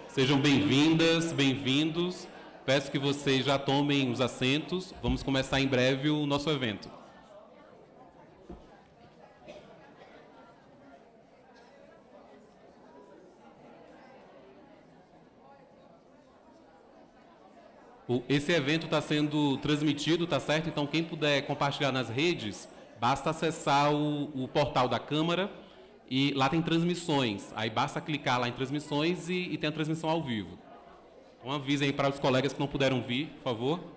Sejam bem-vindas, bem-vindos. Peço que vocês já tomem os assentos. Vamos começar em breve o nosso evento. Esse evento está sendo transmitido, tá certo? Então, quem puder compartilhar nas redes, basta acessar o portal da Câmara e lá tem transmissões. Aí basta clicar lá em transmissões e tem a transmissão ao vivo. Então, avisem aí para os colegas que não puderam vir, por favor.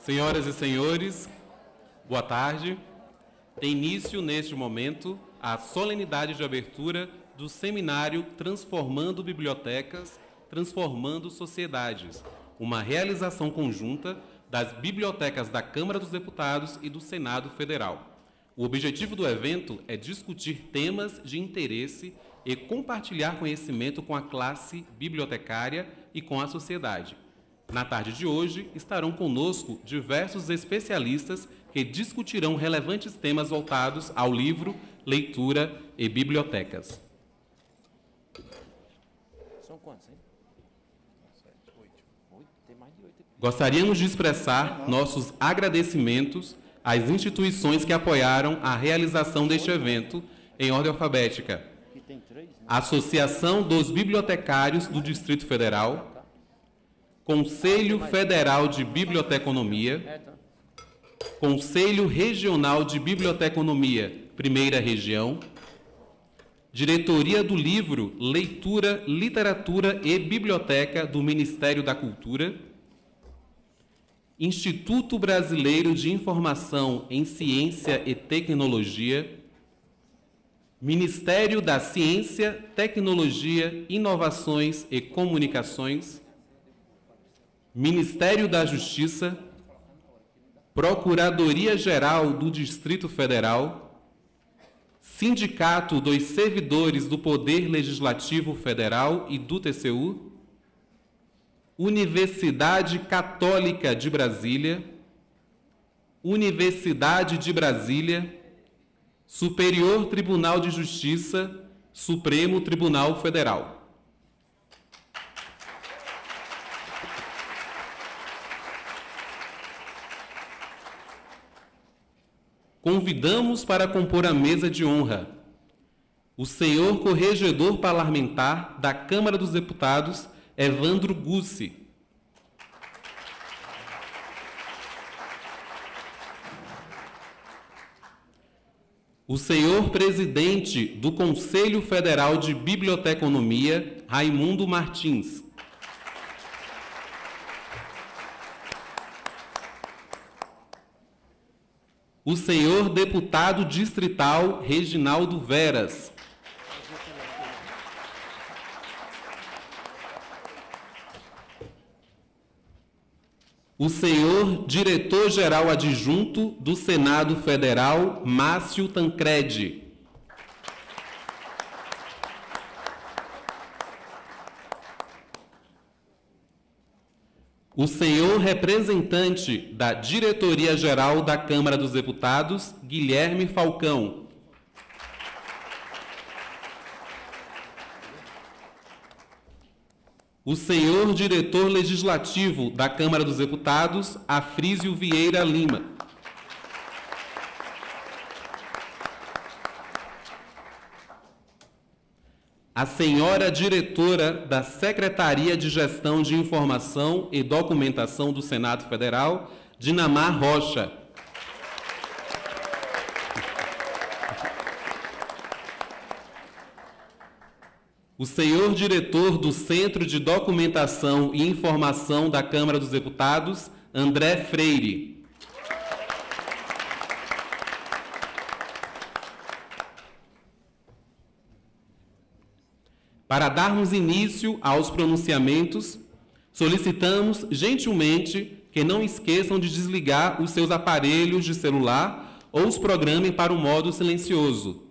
Senhoras e senhores, boa tarde. Tem início, neste momento, a solenidade de abertura do seminário Transformando Bibliotecas, Transformando Sociedades, uma realização conjunta das bibliotecas da Câmara dos Deputados e do Senado Federal. O objetivo do evento é discutir temas de interesse e compartilhar conhecimento com a classe bibliotecária e com a sociedade. Na tarde de hoje, estarão conosco diversos especialistas que discutirão relevantes temas voltados ao livro, leitura e bibliotecas. São quantos, hein? 7, 8. Tem mais de 8 aqui. Gostaríamos de expressar nossos agradecimentos às instituições que apoiaram a realização deste evento em ordem alfabética. Aqui tem 3, né? Associação dos Bibliotecários do Distrito Federal, Conselho Federal de Biblioteconomia, Conselho Regional de Biblioteconomia, Primeira Região, Diretoria do Livro, Leitura, Literatura e Biblioteca do Ministério da Cultura, Instituto Brasileiro de Informação em Ciência e Tecnologia, Ministério da Ciência, Tecnologia, Inovações e Comunicações, Ministério da Justiça, Procuradoria-Geral do Distrito Federal, Sindicato dos Servidores do Poder Legislativo Federal e do TCU, Universidade Católica de Brasília, Universidade de Brasília, Superior Tribunal de Justiça, Supremo Tribunal Federal. Convidamos para compor a mesa de honra o senhor corregedor parlamentar da Câmara dos Deputados, Evandro Gussi. O senhor presidente do Conselho Federal de Biblioteconomia, Raimundo Martins. O senhor deputado distrital Reginaldo Veras. O senhor diretor-geral adjunto do Senado Federal, Márcio Tancredi. O senhor representante da Diretoria-Geral da Câmara dos Deputados, Guilherme Falcão. o senhor diretor legislativo da Câmara dos Deputados, Afrísio Vieira Lima. A senhora diretora da Secretaria de Gestão de Informação e Documentação do Senado Federal, Dinamar Rocha. O senhor diretor do Centro de Documentação e Informação da Câmara dos Deputados, André Freire. Para darmos início aos pronunciamentos, solicitamos gentilmente que não esqueçam de desligar os seus aparelhos de celular ou os programem para o modo silencioso.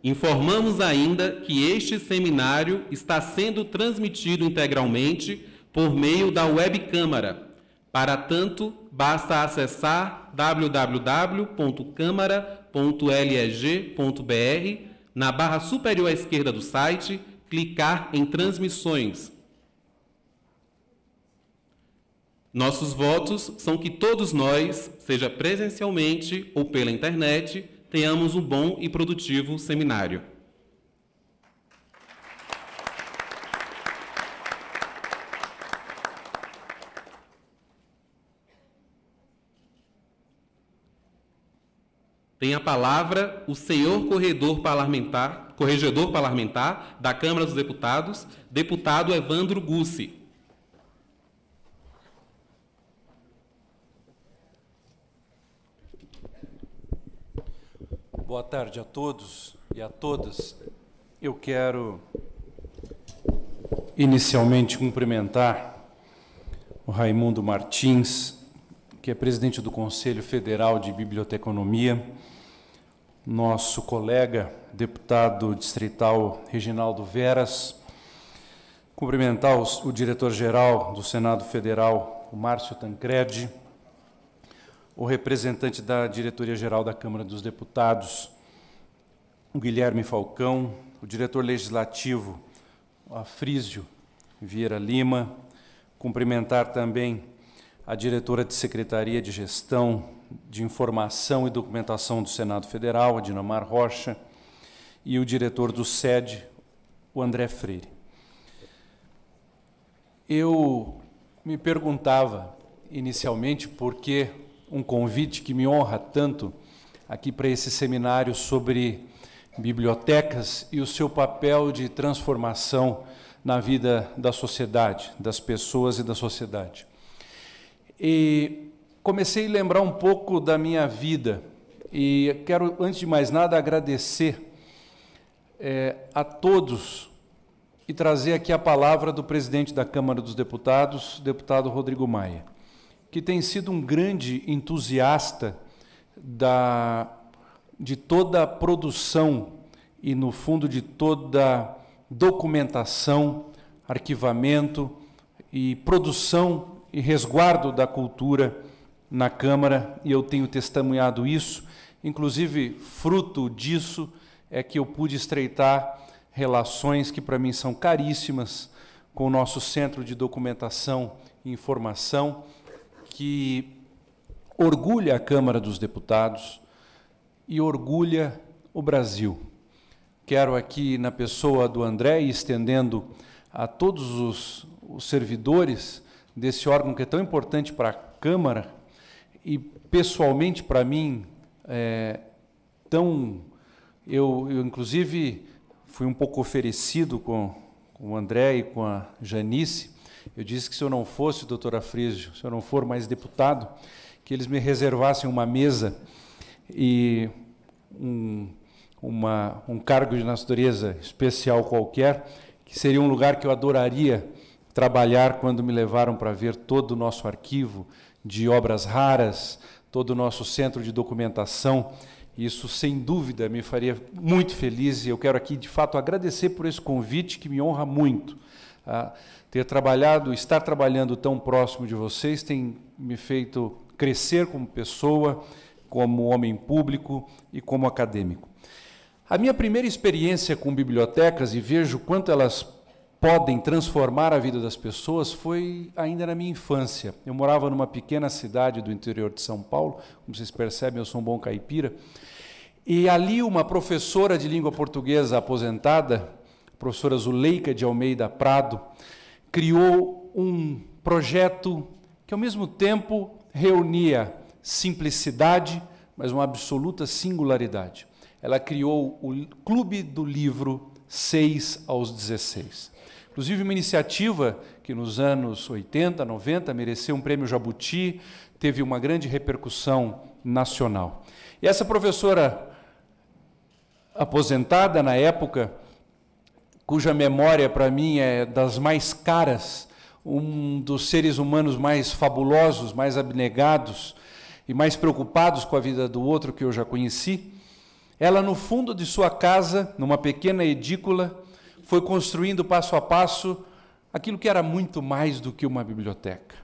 Informamos ainda que este seminário está sendo transmitido integralmente por meio da webcâmara. Para tanto, basta acessar www.câmara.leg.br, na barra superior à esquerda do site, clicar em Transmissões. Nossos votos são que todos nós, seja presencialmente ou pela internet, tenhamos um bom e produtivo seminário. Tem a palavra o senhor corregedor parlamentar da Câmara dos Deputados, deputado Evandro Gussi. Boa tarde a todos e a todas. Eu quero inicialmente cumprimentar o Raimundo Martins, que é presidente do Conselho Federal de Biblioteconomia, nosso colega, deputado distrital Reginaldo Veras, cumprimentar o diretor-geral do Senado Federal, o Márcio Tancredi, o representante da Diretoria-Geral da Câmara dos Deputados, o Guilherme Falcão, o diretor legislativo, o Afrísio Vieira Lima, cumprimentar também a diretora de Secretaria de Gestão de Informação e Documentação do Senado Federal, a Dinamar Rocha, e o diretor do SED, o André Freire. Eu me perguntava inicialmente por que um convite que me honra tanto aqui para esse seminário sobre bibliotecas e o seu papel de transformação na vida da sociedade, das pessoas e da sociedade. E comecei a lembrar um pouco da minha vida e quero, antes de mais nada, agradecer a todos e trazer aqui a palavra do presidente da Câmara dos Deputados, deputado Rodrigo Maia, que tem sido um grande entusiasta de toda a produção e, no fundo, de toda documentação, arquivamento e produção e resguardo da cultura na Câmara, e eu tenho testemunhado isso. Inclusive, fruto disso é que eu pude estreitar relações que, para mim, são caríssimas com o nosso Centro de Documentação e Informação, que orgulha a Câmara dos Deputados e orgulha o Brasil. Quero aqui, na pessoa do André, e estendendo a todos os servidores desse órgão que é tão importante para a Câmara, e pessoalmente para mim, eu inclusive fui um pouco oferecido com o André e com a Janice. Eu disse que se eu não fosse, doutor Afrísio, se eu não for mais deputado, que eles me reservassem uma mesa e um cargo de natureza especial qualquer, que seria um lugar que eu adoraria trabalhar quando me levaram para ver todo o nosso arquivo de obras raras, todo o nosso centro de documentação. Isso, sem dúvida, me faria muito feliz, e eu quero aqui, de fato, agradecer por esse convite, que me honra muito. Estar trabalhando tão próximo de vocês tem me feito crescer como pessoa, como homem público e como acadêmico. A minha primeira experiência com bibliotecas, e vejo quanto elas podem transformar a vida das pessoas, foi ainda na minha infância. Eu morava numa pequena cidade do interior de São Paulo, como vocês percebem, eu sou um bom caipira, e ali uma professora de língua portuguesa aposentada, a professora Zuleika de Almeida Prado, criou um projeto que, ao mesmo tempo, reunia simplicidade, mas uma absoluta singularidade. Ela criou o Clube do Livro 6 aos 16. Inclusive, uma iniciativa que nos anos 80, 90, mereceu um prêmio Jabuti, teve uma grande repercussão nacional. E essa professora aposentada na época, cuja memória para mim é das mais caras, um dos seres humanos mais fabulosos, mais abnegados e mais preocupados com a vida do outro que eu já conheci, ela, no fundo de sua casa, numa pequena edícula, foi construindo passo a passo aquilo que era muito mais do que uma biblioteca,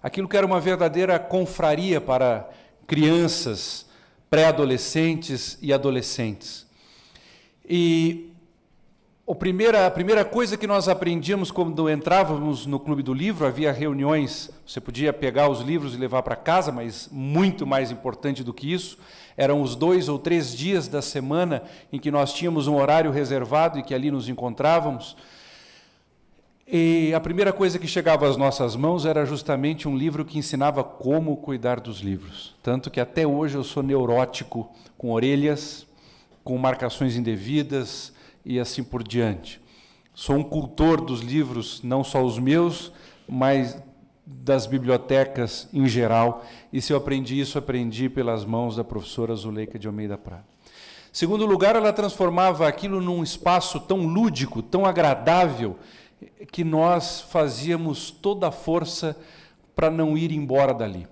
aquilo que era uma verdadeira confraria para crianças, pré-adolescentes e adolescentes. E a primeira coisa que nós aprendíamos quando entrávamos no Clube do Livro, havia reuniões, você podia pegar os livros e levar para casa, mas muito mais importante do que isso, eram os 2 ou 3 dias da semana em que nós tínhamos um horário reservado e que ali nos encontrávamos. E a primeira coisa que chegava às nossas mãos era justamente um livro que ensinava como cuidar dos livros. Tanto que até hoje eu sou neurótico com orelhas, com marcações indevidas e assim por diante. Sou um cultor dos livros, não só os meus, mas das bibliotecas em geral. E se eu aprendi isso, aprendi pelas mãos da professora Zuleika de Almeida Prado. Em segundo lugar, ela transformava aquilo num espaço tão lúdico, tão agradável, que nós fazíamos toda a força para não ir embora dali.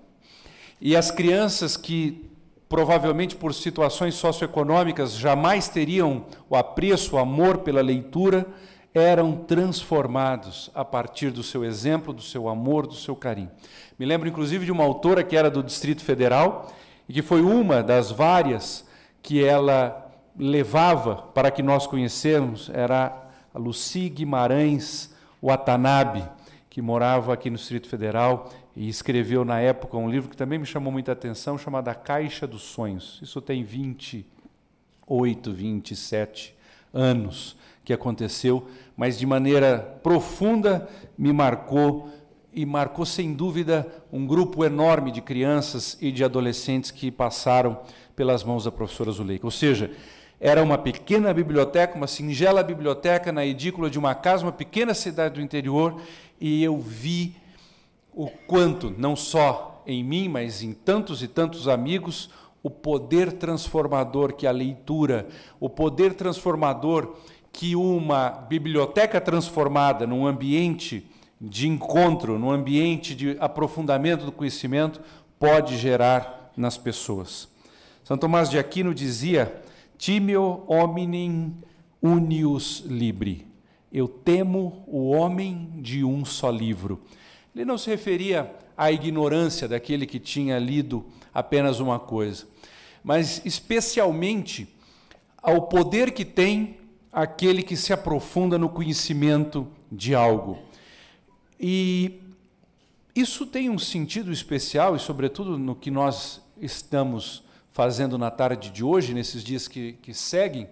E as crianças que, provavelmente por situações socioeconômicas, jamais teriam o apreço, o amor pela leitura, eram transformados a partir do seu exemplo, do seu amor, do seu carinho. Me lembro, inclusive, de uma autora que era do Distrito Federal, e que foi uma das várias que ela levava para que nós conhecêssemos, era a Lucy Guimarães Watanabe, que morava aqui no Distrito Federal e escreveu na época um livro que também me chamou muita atenção, chamado A Caixa dos Sonhos. Isso tem 28, 27 anos que aconteceu, mas de maneira profunda me marcou, e marcou sem dúvida um grupo enorme de crianças e de adolescentes que passaram pelas mãos da professora Zuleika. Ou seja, era uma pequena biblioteca, uma singela biblioteca na edícula de uma casa, uma pequena cidade do interior, e eu vi o quanto, não só em mim, mas em tantos e tantos amigos, o poder transformador que a leitura, o poder transformador que uma biblioteca transformada num ambiente de encontro, num ambiente de aprofundamento do conhecimento, pode gerar nas pessoas. São Tomás de Aquino dizia: Timeo hominem unius libri. Eu temo o homem de um só livro. Ele não se referia à ignorância daquele que tinha lido apenas uma coisa, mas especialmente ao poder que tem aquele que se aprofunda no conhecimento de algo. E isso tem um sentido especial, e sobretudo no que nós estamos fazendo na tarde de hoje, nesses dias que seguem,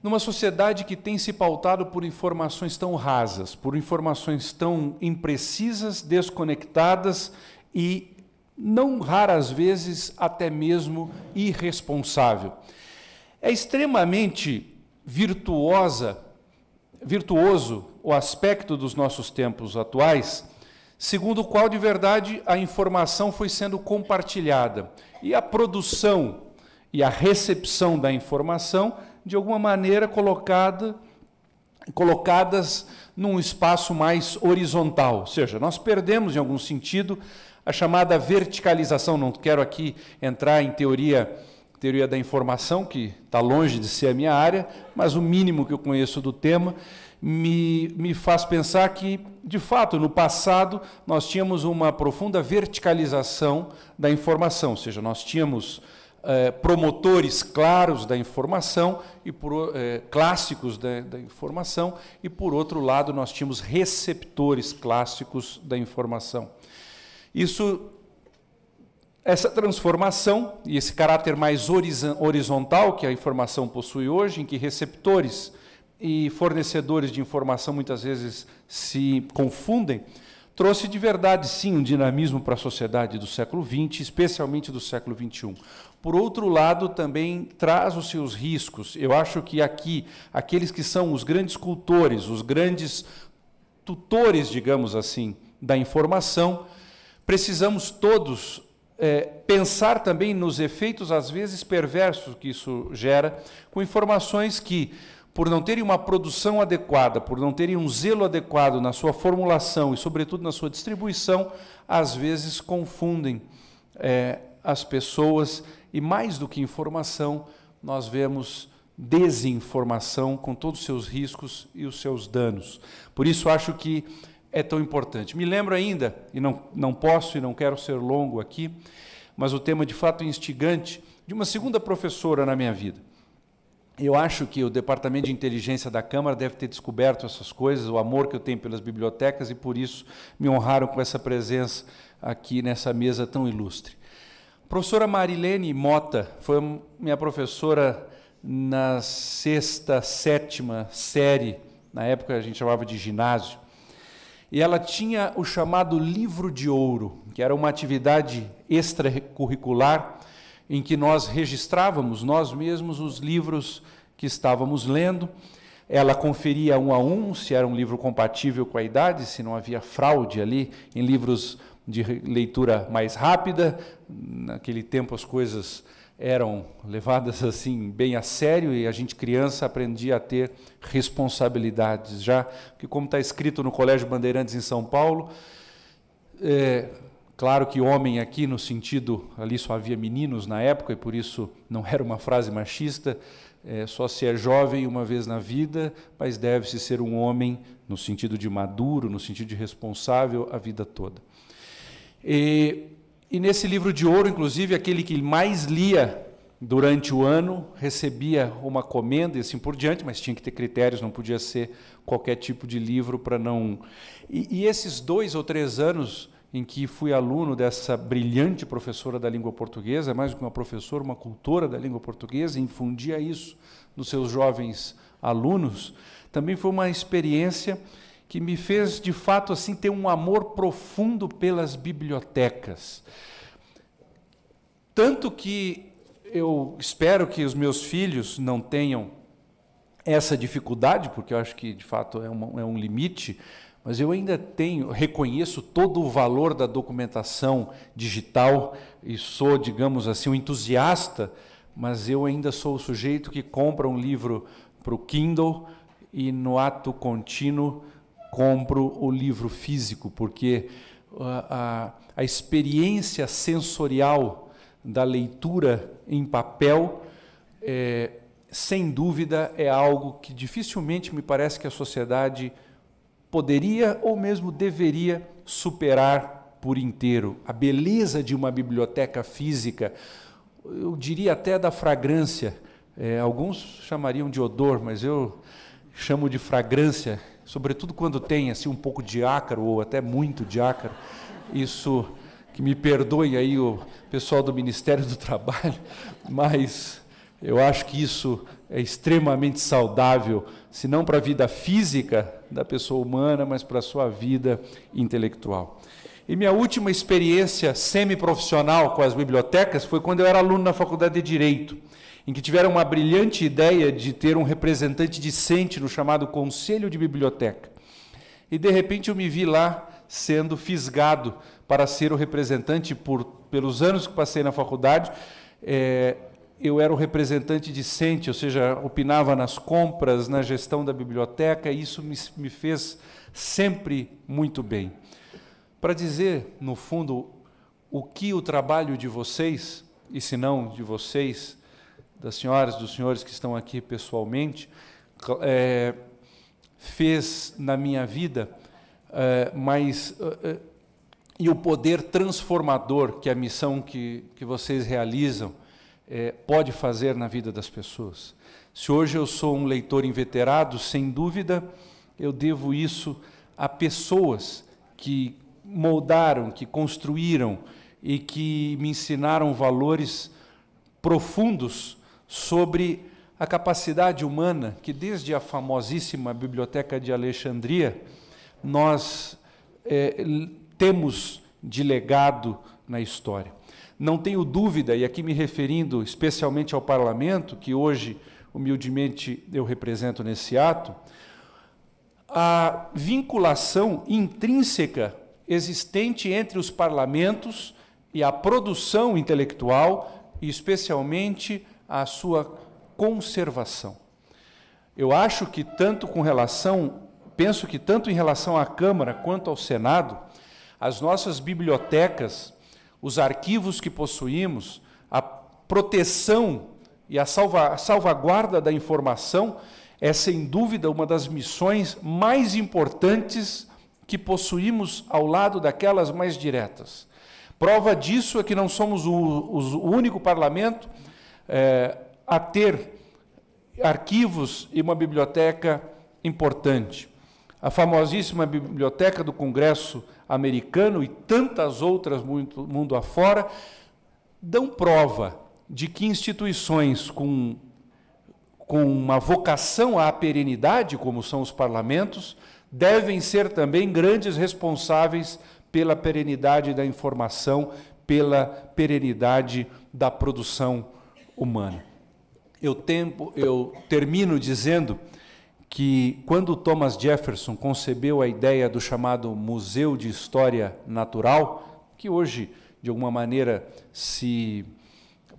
numa sociedade que tem se pautado por informações tão rasas, por informações tão imprecisas, desconectadas e, não raras vezes, até mesmo irresponsável. É extremamente virtuoso o aspecto dos nossos tempos atuais, segundo o qual, de verdade, a informação foi sendo compartilhada. E a produção e a recepção da informação, de alguma maneira, colocadas num espaço mais horizontal. Ou seja, nós perdemos, em algum sentido, a chamada verticalização. Não quero aqui entrar em teoria da informação, que está longe de ser a minha área, mas o mínimo que eu conheço do tema, me faz pensar que, de fato, no passado, nós tínhamos uma profunda verticalização da informação, ou seja, nós tínhamos promotores claros da informação, e clássicos da informação, e, por outro lado, nós tínhamos receptores clássicos da informação. Essa transformação e esse caráter mais horizontal que a informação possui hoje, em que receptores e fornecedores de informação muitas vezes se confundem, trouxe de verdade, sim, um dinamismo para a sociedade do século XX, especialmente do século XXI. Por outro lado, também traz os seus riscos. Eu acho que aqui, aqueles que são os grandes cultores, os grandes tutores, digamos assim, da informação, precisamos todos pensar também nos efeitos, às vezes, perversos que isso gera, com informações que, por não terem uma produção adequada, por não terem um zelo adequado na sua formulação e, sobretudo, na sua distribuição, às vezes confundem as pessoas, e mais do que informação, nós vemos desinformação com todos os seus riscos e os seus danos. Por isso, acho que é tão importante. Me lembro ainda, e não posso e não quero ser longo aqui, mas o tema de fato instigante, de uma segunda professora na minha vida. Eu acho que o Departamento de Inteligência da Câmara deve ter descoberto essas coisas, o amor que eu tenho pelas bibliotecas, e por isso me honraram com essa presença aqui nessa mesa tão ilustre. A professora Marilene Mota foi minha professora na 6ª, 7ª série, na época a gente chamava de ginásio, e ela tinha o chamado livro de ouro, que era uma atividade extracurricular em que nós registrávamos nós mesmos os livros que estávamos lendo. Ela conferia um a um se era um livro compatível com a idade, se não havia fraude ali em livros de leitura mais rápida. Naquele tempo as coisas eram levadas assim bem a sério, e a gente, criança, aprendia a ter responsabilidades já, porque, como está escrito no Colégio Bandeirantes em São Paulo, claro que homem aqui no sentido, ali só havia meninos na época, e por isso não era uma frase machista, só se é jovem uma vez na vida, mas deve-se ser um homem no sentido de maduro, no sentido de responsável a vida toda. E nesse livro de ouro, inclusive, aquele que mais lia durante o ano recebia uma comenda e assim por diante, mas tinha que ter critérios, não podia ser qualquer tipo de livro para não... E esses 2 ou 3 anos em que fui aluno dessa brilhante professora da língua portuguesa, mais do que uma professora, uma cultora da língua portuguesa, infundia isso nos seus jovens alunos, também foi uma experiência que me fez, de fato, assim, ter um amor profundo pelas bibliotecas. Tanto que eu espero que os meus filhos não tenham essa dificuldade, porque eu acho que, de fato, é um limite, mas eu ainda reconheço todo o valor da documentação digital e sou, digamos assim, um entusiasta, mas eu ainda sou o sujeito que compra um livro para o Kindle e, no ato contínuo, compro o livro físico, porque a experiência sensorial da leitura em papel, sem dúvida, é algo que dificilmente me parece que a sociedade poderia ou mesmo deveria superar por inteiro. A beleza de uma biblioteca física, eu diria até da fragrância, alguns chamariam de odor, mas eu chamo de fragrância, sobretudo quando tem assim, um pouco de ácaro, ou até muito de ácaro. Isso, que me perdoe aí o pessoal do Ministério do Trabalho, mas eu acho que isso é extremamente saudável, se não para a vida física da pessoa humana, mas para a sua vida intelectual. E minha última experiência semiprofissional com as bibliotecas foi quando eu era aluno na Faculdade de Direito, em que tiveram uma brilhante ideia de ter um representante discente no chamado Conselho de Biblioteca. E, de repente, eu me vi lá sendo fisgado para ser o representante, pelos anos que passei na faculdade, eu era o representante discente, ou seja, opinava nas compras, na gestão da biblioteca, e isso me fez sempre muito bem. Para dizer, no fundo, o que o trabalho de vocês, e se não de vocês, das senhoras, dos senhores que estão aqui pessoalmente, fez na minha vida, e o poder transformador que a missão que vocês realizam pode fazer na vida das pessoas. Se hoje eu sou um leitor inveterado, sem dúvida, eu devo isso a pessoas que moldaram, que construíram e que me ensinaram valores profundos sobre a capacidade humana que, desde a famosíssima Biblioteca de Alexandria, nós temos de legado na história. Não tenho dúvida, e aqui me referindo especialmente ao parlamento, que hoje, humildemente, eu represento nesse ato, a vinculação intrínseca existente entre os parlamentos e a produção intelectual, e especialmente a sua conservação. Eu acho que penso que tanto em relação à Câmara quanto ao Senado, as nossas bibliotecas, os arquivos que possuímos, a proteção e a salvaguarda da informação é, sem dúvida, uma das missões mais importantes que possuímos ao lado daquelas mais diretas. Prova disso é que não somos o único parlamento a ter arquivos e uma biblioteca importante. A famosíssima Biblioteca do Congresso Americano e tantas outras mundo afora dão prova de que instituições com uma vocação à perenidade, como são os parlamentos, devem ser também grandes responsáveis pela perenidade da informação, pela perenidade da produção humana. Eu termino dizendo que, quando Thomas Jefferson concebeu a ideia do chamado Museu de História Natural, que hoje, de alguma maneira, se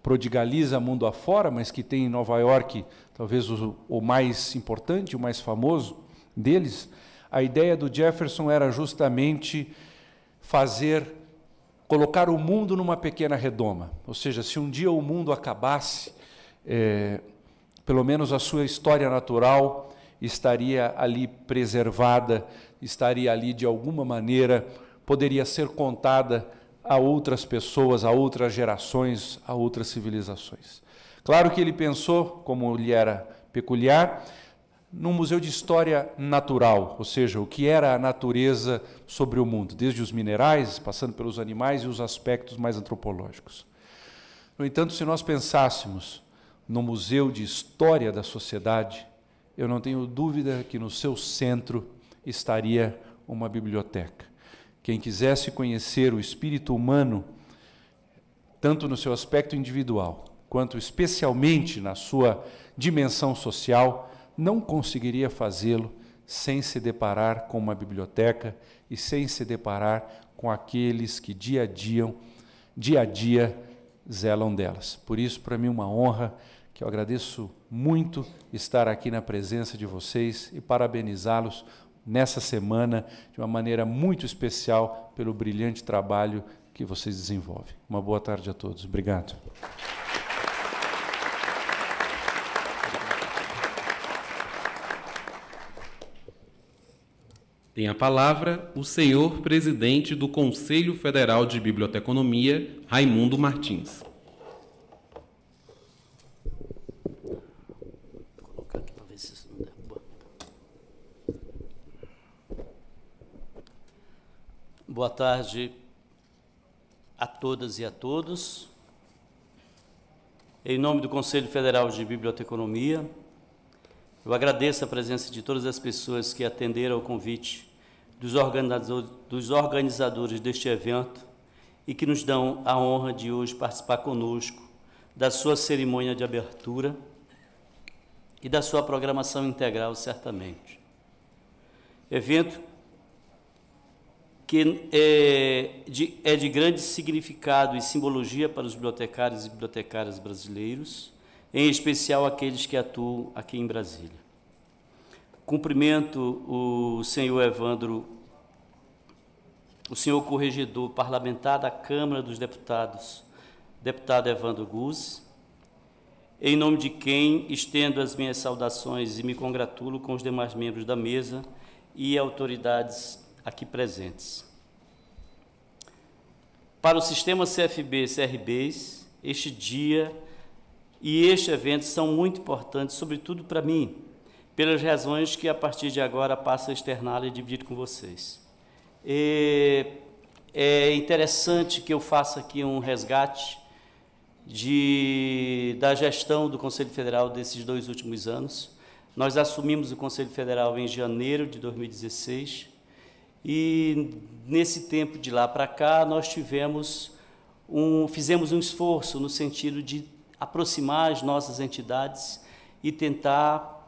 prodigaliza mundo afora, mas que tem em Nova York talvez o mais importante, o mais famoso deles, a ideia do Jefferson era justamente colocar o mundo numa pequena redoma. Ou seja, se um dia o mundo acabasse, pelo menos a sua história natural estaria ali preservada, estaria ali de alguma maneira, poderia ser contada a outras pessoas, a outras gerações, a outras civilizações. Claro que ele pensou, como lhe era peculiar, num museu de história natural, ou seja, o que era a natureza sobre o mundo, desde os minerais, passando pelos animais e os aspectos mais antropológicos. No entanto, se nós pensássemos no museu de história da sociedade, eu não tenho dúvida que no seu centro estaria uma biblioteca. Quem quisesse conhecer o espírito humano, tanto no seu aspecto individual, quanto especialmente na sua dimensão social, não conseguiria fazê-lo sem se deparar com uma biblioteca e sem se deparar com aqueles que dia a dia zelam delas. Por isso, para mim, uma honra, que eu agradeço muito estar aqui na presença de vocês e parabenizá-los nessa semana de uma maneira muito especial pelo brilhante trabalho que vocês desenvolvem. Uma boa tarde a todos. Obrigado. Tem a palavra o senhor presidente do Conselho Federal de Biblioteconomia, Raimundo Martins. Vou colocar aqui para ver se isso não derruba. Boa tarde a todas e a todos. Em nome do Conselho Federal de Biblioteconomia, eu agradeço a presença de todas as pessoas que atenderam ao convite dos organizadores deste evento e que nos dão a honra de hoje participar conosco da sua cerimônia de abertura e da sua programação integral, certamente. Evento que é de grande significado e simbologia para os bibliotecários e bibliotecárias brasileiros, em especial aqueles que atuam aqui em Brasília. Cumprimento o senhor Evandro, o senhor corregedor parlamentar da Câmara dos Deputados, deputado Evandro Guzzi, em nome de quem estendo as minhas saudações e me congratulo com os demais membros da mesa e autoridades aqui presentes. Para o sistema CFB-CRBs, este dia e este evento são muito importantes, sobretudo para mim, pelas razões que a partir de agora passo a externar e dividir com vocês. É interessante que eu faça aqui um resgate da gestão do Conselho Federal desses 2 últimos anos. Nós assumimos o Conselho Federal em janeiro de 2016 e, nesse tempo de lá para cá, nós fizemos um esforço no sentido de aproximar as nossas entidades e tentar,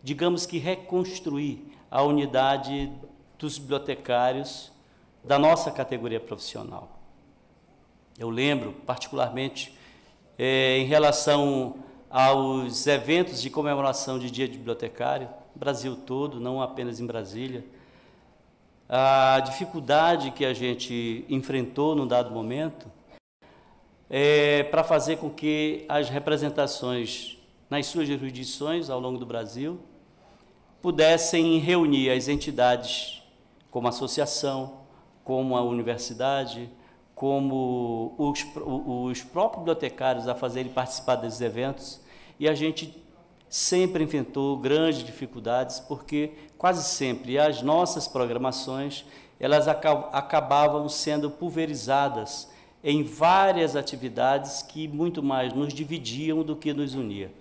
digamos que, reconstruir a unidade dos bibliotecários da nossa categoria profissional. Eu lembro, particularmente, em relação aos eventos de comemoração de Dia de Bibliotecário, no Brasil todo, não apenas em Brasília, a dificuldade que a gente enfrentou num dado momento para fazer com que as representações nas suas jurisdições ao longo do Brasil pudessem reunir as entidades como a associação, como a universidade, como os próprios bibliotecários a fazerem participar desses eventos, e a gente sempre enfrentou grandes dificuldades, porque quase sempre as nossas programações elas acabavam sendo pulverizadas em várias atividades que muito mais nos dividiam do que nos unia.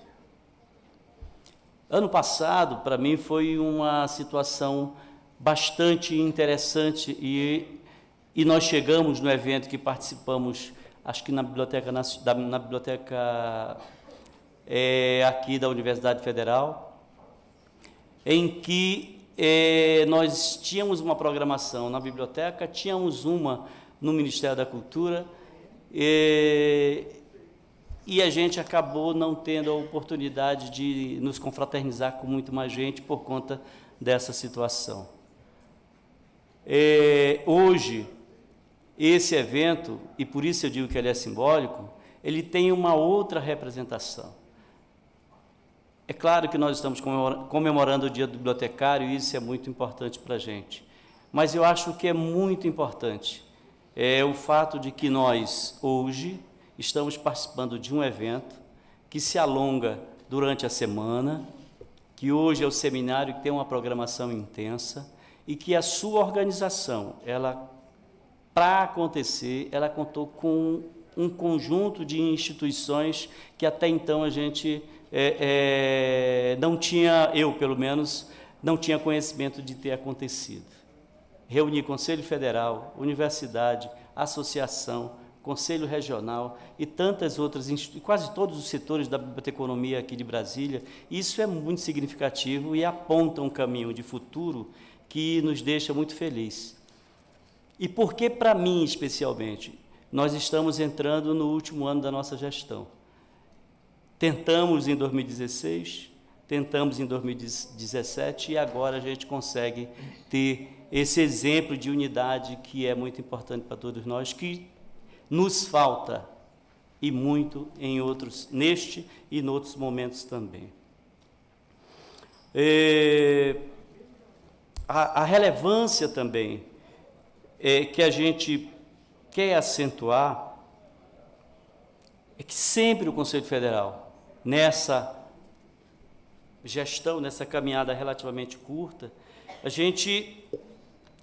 Ano passado, para mim, foi uma situação bastante interessante e nós chegamos no evento que participamos, acho que na biblioteca aqui da Universidade Federal, em que nós tínhamos uma programação na biblioteca, tínhamos uma no Ministério da Cultura, e a gente acabou não tendo a oportunidade de nos confraternizar com muito mais gente por conta dessa situação. Hoje, esse evento, e por isso eu digo que ele é simbólico, ele tem uma outra representação. É claro que nós estamos comemorando o Dia do Bibliotecário, e isso é muito importante para a gente. Mas eu acho que é muito importante o fato de que nós, hoje, estamos participando de um evento que se alonga durante a semana, que hoje é o seminário que tem uma programação intensa, e que a sua organização, para acontecer, ela contou com um conjunto de instituições que até então a gente não tinha, eu pelo menos, não tinha conhecimento de ter acontecido. Reunir Conselho Federal, Universidade, Associação, Conselho Regional e tantas outras, quase todos os setores da biblioteconomia aqui de Brasília, isso é muito significativo e aponta um caminho de futuro que nos deixa muito felizes. E por que, para mim, especialmente, nós estamos entrando no último ano da nossa gestão? Tentamos em 2016, tentamos em 2017 e agora a gente consegue ter esse exemplo de unidade que é muito importante para todos nós, que nos falta e muito neste e em outros momentos também. A relevância também que a gente quer acentuar é que sempre o Conselho Federal, nessa gestão, nessa caminhada relativamente curta, a gente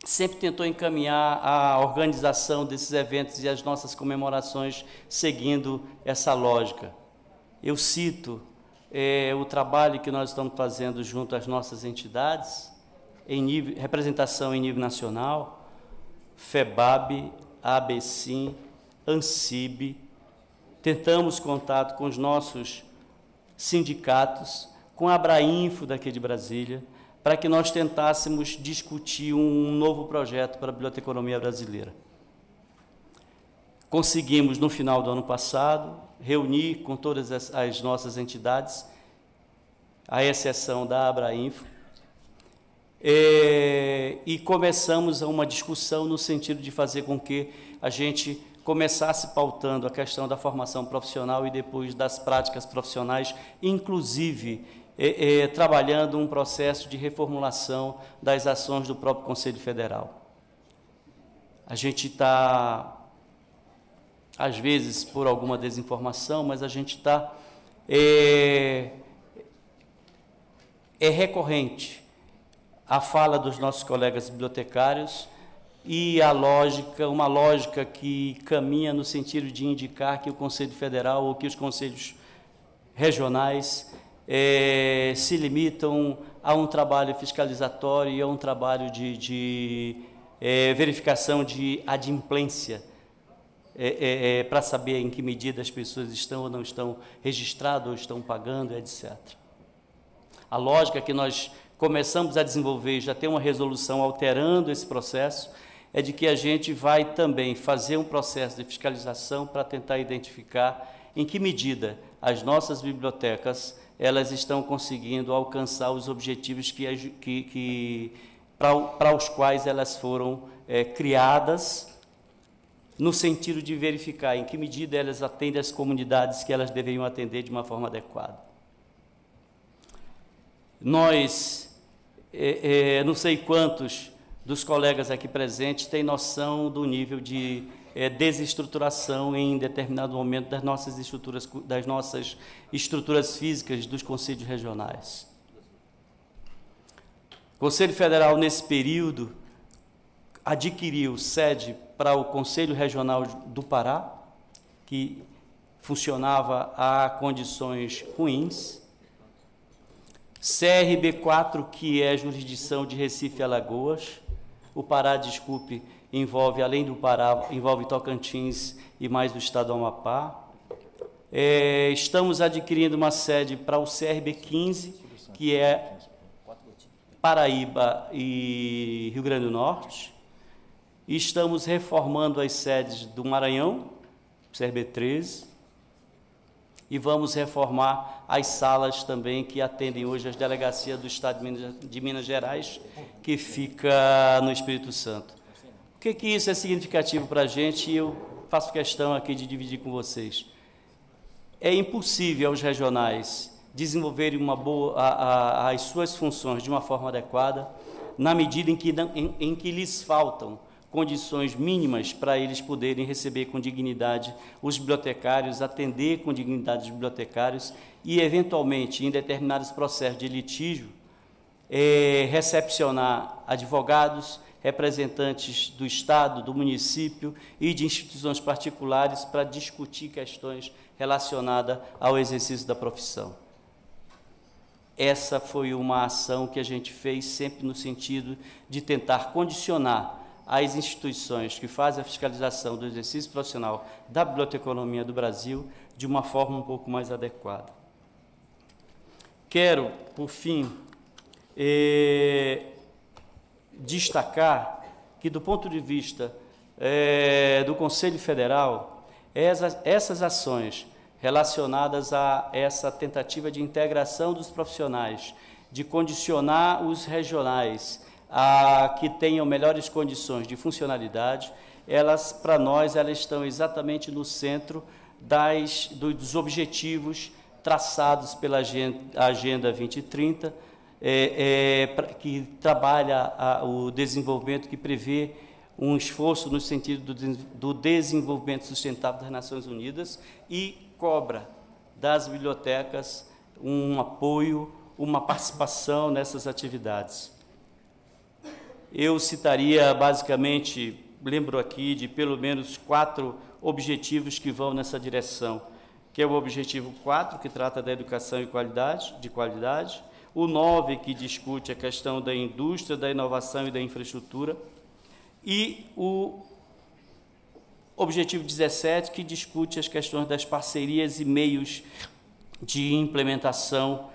sempre tentou encaminhar a organização desses eventos e as nossas comemorações seguindo essa lógica. Eu cito o trabalho que nós estamos fazendo junto às nossas entidades, representação em nível nacional, FEBAB, ABCIM, ANSIB, tentamos contato com os nossos sindicatos, com a Abrainfo daqui de Brasília, para que nós tentássemos discutir um novo projeto para a biblioteconomia brasileira. Conseguimos, no final do ano passado, reunir com todas as nossas entidades, à exceção da Abrainfo, e começamos uma discussão no sentido de fazer com que a gente começasse pautando a questão da formação profissional e depois das práticas profissionais, inclusive trabalhando um processo de reformulação das ações do próprio Conselho Federal. A gente está, às vezes, por alguma desinformação, mas a gente está... É recorrente a fala dos nossos colegas bibliotecários e a lógica, uma lógica que caminha no sentido de indicar que o Conselho Federal ou que os conselhos regionais se limitam a um trabalho fiscalizatório e a um trabalho de verificação de adimplência, para saber em que medida as pessoas estão ou não estão registradas ou estão pagando, etc. A lógica que nós começamos a desenvolver, já tem uma resolução alterando esse processo, é de que a gente vai também fazer um processo de fiscalização para tentar identificar em que medida as nossas bibliotecas elas estão conseguindo alcançar os objetivos para os quais elas foram criadas, no sentido de verificar em que medida elas atendem as comunidades que elas deveriam atender de uma forma adequada. Nós, não sei quantos dos colegas aqui presentes têm noção do nível de desestruturação em determinado momento das nossas estruturas físicas dos conselhos regionais. O Conselho Federal, nesse período, adquiriu sede para o Conselho Regional do Pará, que funcionava a condições ruins, CRB4, que é jurisdição de Recife e Alagoas. O Pará, desculpe, envolve, além do Pará, envolve Tocantins e mais do estado do Amapá. Estamos adquirindo uma sede para o CRB15, que é Paraíba e Rio Grande do Norte. Estamos reformando as sedes do Maranhão, CRB13. E vamos reformar as salas também que atendem hoje as delegacias do Estado de Minas Gerais, que fica no Espírito Santo. O que isso é significativo para a gente? E eu faço questão aqui de dividir com vocês. É impossível aos regionais desenvolverem as suas funções de uma forma adequada, na medida em que lhes faltam condições mínimas para eles poderem receber com dignidade os bibliotecários, atender com dignidade os bibliotecários e, eventualmente, em determinados processos de litígio, recepcionar advogados, representantes do Estado, do município e de instituições particulares para discutir questões relacionadas ao exercício da profissão. Essa foi uma ação que a gente fez sempre no sentido de tentar condicionar as instituições que fazem a fiscalização do exercício profissional da biblioteconomia do Brasil de uma forma um pouco mais adequada. Quero, por fim, destacar que, do ponto de vista do Conselho Federal, essas ações relacionadas a essa tentativa de integração dos profissionais, de condicionar os regionais a que tenham melhores condições de funcionalidade, elas, para nós, elas estão exatamente no centro dos objetivos traçados pela Agenda 2030, que trabalha o desenvolvimento, que prevê um esforço no sentido do desenvolvimento sustentável das Nações Unidas e cobra das bibliotecas um apoio, uma participação nessas atividades. Eu citaria, basicamente, lembro aqui de pelo menos 4 objetivos que vão nessa direção, que é o objetivo 4, que trata da educação e de qualidade, o 9, que discute a questão da indústria, da inovação e da infraestrutura, e o objetivo 17, que discute as questões das parcerias e meios de implementação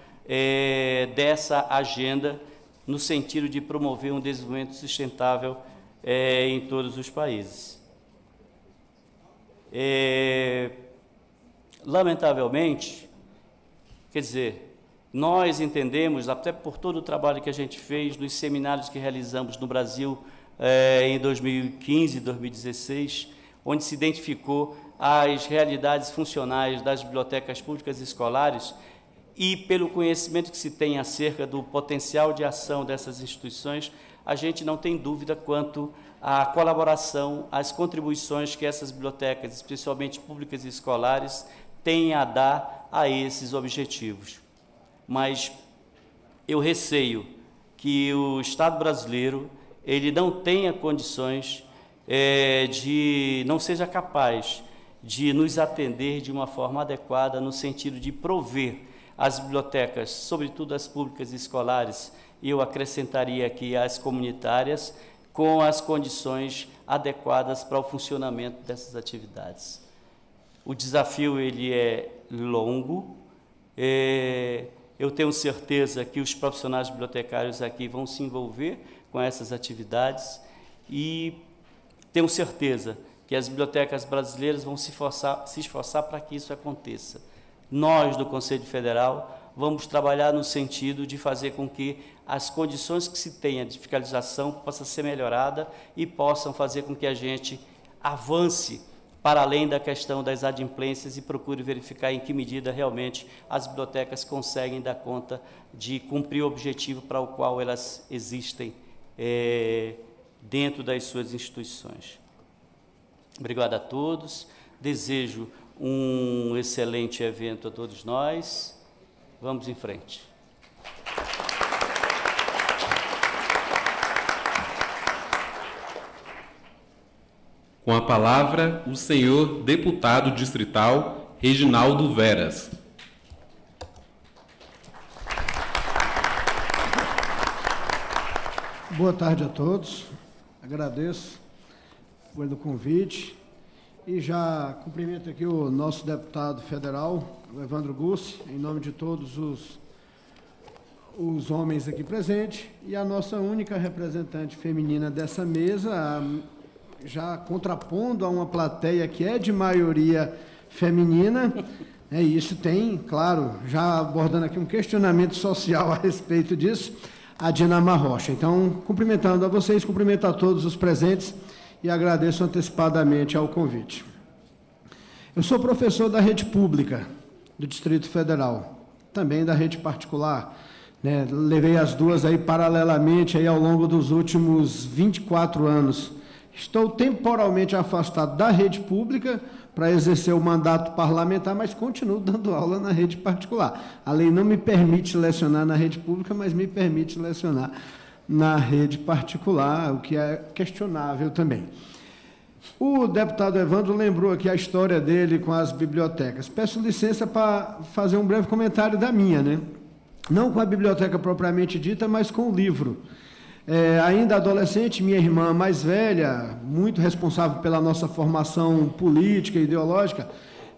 dessa agenda, no sentido de promover um desenvolvimento sustentável em todos os países. Lamentavelmente, quer dizer, nós entendemos, até por todo o trabalho que a gente fez, nos seminários que realizamos no Brasil em 2015 e 2016, onde se identificou as realidades funcionais das bibliotecas públicas escolares e pelo conhecimento que se tem acerca do potencial de ação dessas instituições, a gente não tem dúvida quanto à colaboração, às contribuições que essas bibliotecas, especialmente públicas e escolares, têm a dar a esses objetivos. Mas eu receio que o Estado brasileiro ele não tenha condições não seja capaz de nos atender de uma forma adequada no sentido de prover as bibliotecas, sobretudo as públicas e escolares, e eu acrescentaria aqui as comunitárias, com as condições adequadas para o funcionamento dessas atividades. O desafio ele é longo, eu tenho certeza que os profissionais bibliotecários aqui vão se envolver com essas atividades e tenho certeza que as bibliotecas brasileiras vão se esforçar para que isso aconteça. Nós, do Conselho Federal, vamos trabalhar no sentido de fazer com que as condições que se tenha de fiscalização possam ser melhoradas e possam fazer com que a gente avance para além da questão das adimplências e procure verificar em que medida realmente as bibliotecas conseguem dar conta de cumprir o objetivo para o qual elas existem dentro das suas instituições. Obrigado a todos, desejo um excelente evento a todos nós. Vamos em frente. Com a palavra, o senhor deputado distrital Reginaldo Veras. Boa tarde a todos. Agradeço pelo convite e já cumprimento aqui o nosso deputado federal, o Evandro Gussi, em nome de todos os homens aqui presentes, e a nossa única representante feminina dessa mesa, já contrapondo a uma plateia que é de maioria feminina, e isso tem, claro, já abordando aqui um questionamento social a respeito disso, a Dinamar Rocha. Então, cumprimentando a vocês, cumprimento a todos os presentes e agradeço antecipadamente ao convite. Eu sou professor da rede pública do Distrito Federal, também da rede particular, né? Levei as duas aí paralelamente aí ao longo dos últimos 24 anos. Estou temporalmente afastado da rede pública para exercer o mandato parlamentar, mas continuo dando aula na rede particular. A lei não me permite lecionar na rede pública, mas me permite lecionar na rede particular, o que é questionável também. O deputado Evandro lembrou aqui a história dele com as bibliotecas. Peço licença para fazer um breve comentário da minha, né? Não com a biblioteca propriamente dita, mas com o livro. Ainda adolescente, minha irmã mais velha, muito responsável pela nossa formação política e ideológica,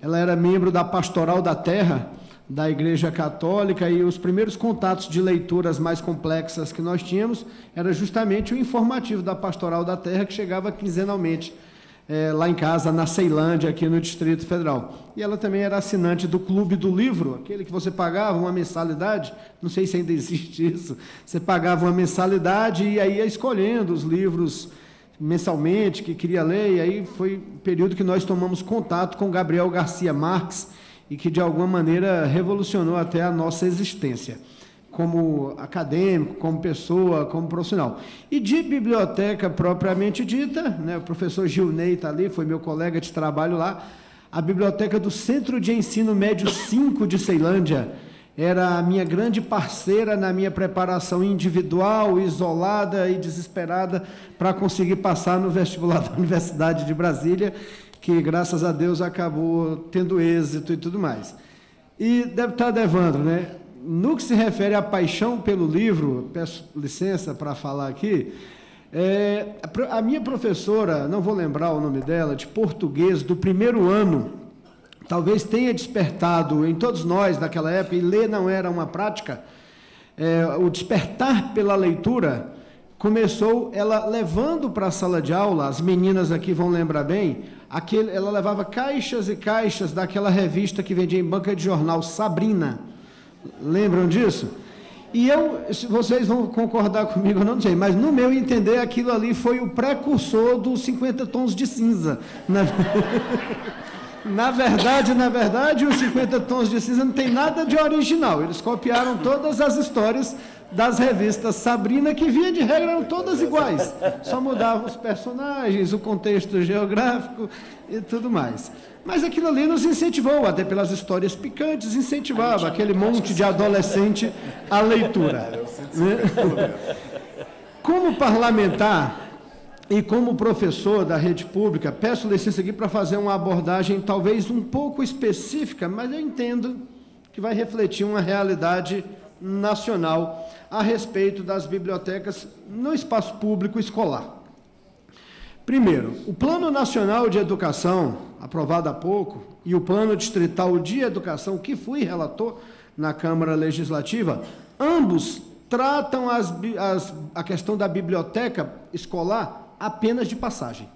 ela era membro da Pastoral da Terra, da Igreja Católica, e os primeiros contatos de leituras mais complexas que nós tínhamos era justamente o informativo da Pastoral da Terra, que chegava quinzenalmente lá em casa, na Ceilândia, aqui no Distrito Federal. E ela também era assinante do Clube do Livro, aquele que você pagava uma mensalidade, não sei se ainda existe isso, você pagava uma mensalidade e aí ia escolhendo os livros mensalmente que queria ler, e aí foi o período que nós tomamos contato com Gabriel Garcia Marques, e que de alguma maneira revolucionou até a nossa existência, como acadêmico, como pessoa, como profissional. E de biblioteca propriamente dita, né, o professor Gilney está ali, foi meu colega de trabalho lá, a biblioteca do Centro de Ensino Médio 5 de Ceilândia era a minha grande parceira na minha preparação individual, isolada e desesperada para conseguir passar no vestibular da Universidade de Brasília, que, graças a Deus, acabou tendo êxito e tudo mais. E, deputado Evandro, né, no que se refere à paixão pelo livro, peço licença para falar aqui, a minha professora, não vou lembrar o nome dela, de português, do primeiro ano, talvez tenha despertado em todos nós, naquela época, e ler não era uma prática, o despertar pela leitura começou ela levando para a sala de aula, as meninas aqui vão lembrar bem, ela levava caixas e caixas daquela revista que vendia em banca de jornal, Sabrina. Lembram disso? E se vocês vão concordar comigo, eu não sei, mas no meu entender, aquilo ali foi o precursor dos 50 tons de cinza. Na verdade, os 50 tons de cinza não tem nada de original. Eles copiaram todas as histórias das revistas Sabrina, que via de regra eram todas iguais. Só mudavam os personagens, o contexto geográfico e tudo mais. Mas aquilo ali nos incentivou, até pelas histórias picantes, incentivava aquele monte de adolescente à leitura. Como parlamentar e como professor da rede pública, peço licença aqui para fazer uma abordagem talvez um pouco específica, mas eu entendo que vai refletir uma realidade nacional a respeito das bibliotecas no espaço público escolar. Primeiro, o Plano Nacional de Educação, aprovado há pouco, e o Plano Distrital de Educação, que fui relator na Câmara Legislativa, ambos tratam a questão da biblioteca escolar apenas de passagem.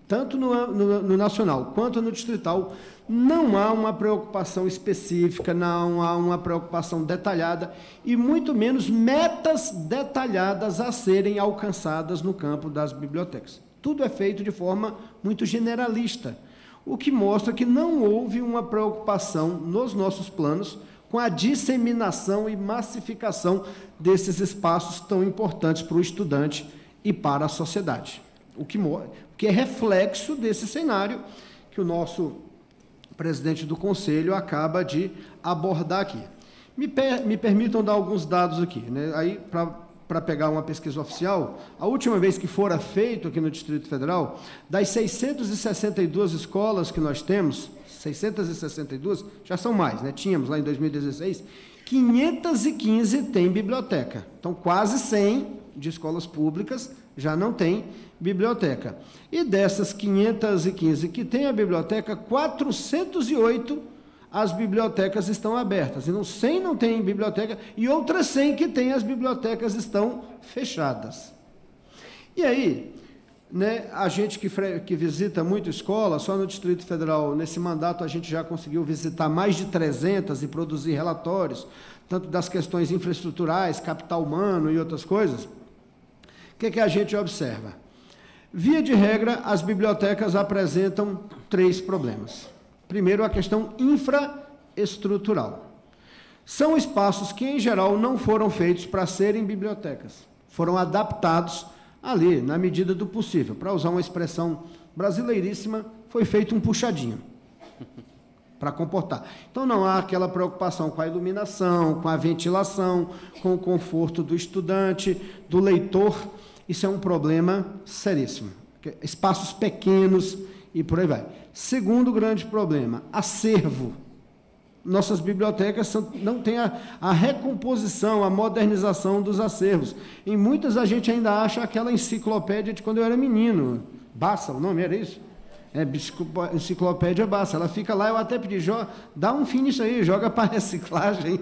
Tanto no nacional quanto no distrital, não há uma preocupação específica, não há uma preocupação detalhada e muito menos metas detalhadas a serem alcançadas no campo das bibliotecas. Tudo é feito de forma muito generalista, o que mostra que não houve uma preocupação nos nossos planos com a disseminação e massificação desses espaços tão importantes para o estudante e para a sociedade. O que é reflexo desse cenário que o nosso presidente do Conselho acaba de abordar aqui. Me permitam dar alguns dados aqui, né? Aí, para pegar uma pesquisa oficial, a última vez que fora feito aqui no Distrito Federal, das 662 escolas que nós temos, 662, já são mais, né? Tínhamos lá em 2016, 515 têm biblioteca. Então, quase 100 de escolas públicas já não tem biblioteca. E dessas 515 que têm a biblioteca, 408 as bibliotecas estão abertas. Então, 100 não têm biblioteca e outras 100 que têm as bibliotecas estão fechadas. E aí, né, a gente que visita muito escola, só no Distrito Federal, nesse mandato, a gente já conseguiu visitar mais de 300 e produzir relatórios, tanto das questões infraestruturais, capital humano e outras coisas. O que a gente observa? Via de regra, as bibliotecas apresentam 3 problemas. Primeiro, a questão infraestrutural. São espaços que, em geral, não foram feitos para serem bibliotecas. Foram adaptados ali, na medida do possível. Para usar uma expressão brasileiríssima, foi feito um puxadinho para comportar. Então, não há aquela preocupação com a iluminação, com a ventilação, com o conforto do estudante, do leitor. Isso é um problema seríssimo. Espaços pequenos e por aí vai. Segundo grande problema, acervo. Nossas bibliotecas não têm a recomposição, a modernização dos acervos. Em muitas a gente ainda acha aquela enciclopédia de quando eu era menino. Bassa, o nome era isso? Enciclopédia Bassa. Ela fica lá, eu até pedi, dá um fim nisso aí, joga para reciclagem.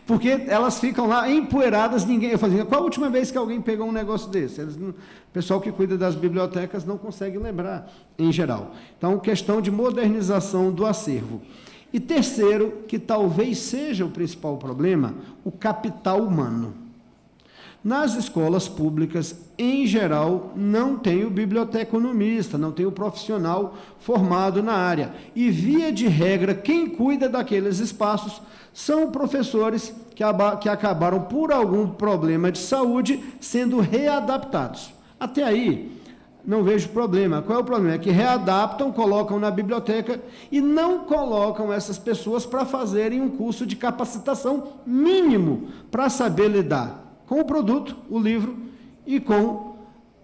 Porque elas ficam lá empoeiradas, eu falei, qual a última vez que alguém pegou um negócio desse? O pessoal que cuida das bibliotecas não consegue lembrar, em geral. Então, questão de modernização do acervo. E terceiro, que talvez seja o principal problema, o capital humano. Nas escolas públicas, em geral, não tem o biblioteconomista, não tem o profissional formado na área. E, via de regra, quem cuida daqueles espaços são professores que acabaram, por algum problema de saúde, sendo readaptados. Até aí, não vejo problema. Qual é o problema? É que readaptam, colocam na biblioteca e não colocam essas pessoas para fazerem um curso de capacitação mínimo para saber lidar com o produto, o livro, e com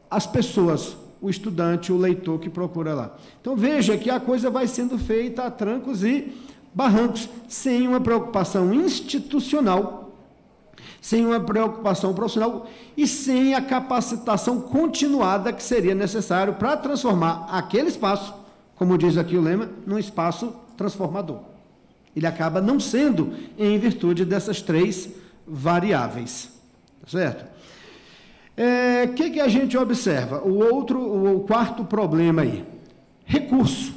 as pessoas, o estudante, o leitor que procura lá. Então, veja que a coisa vai sendo feita a trancos e barrancos, sem uma preocupação institucional, sem uma preocupação profissional e sem a capacitação continuada que seria necessário para transformar aquele espaço, como diz aqui o lema, num espaço transformador. Ele acaba não sendo em virtude dessas 3 variáveis. Certo? Que a gente observa? O quarto problema aí, recurso.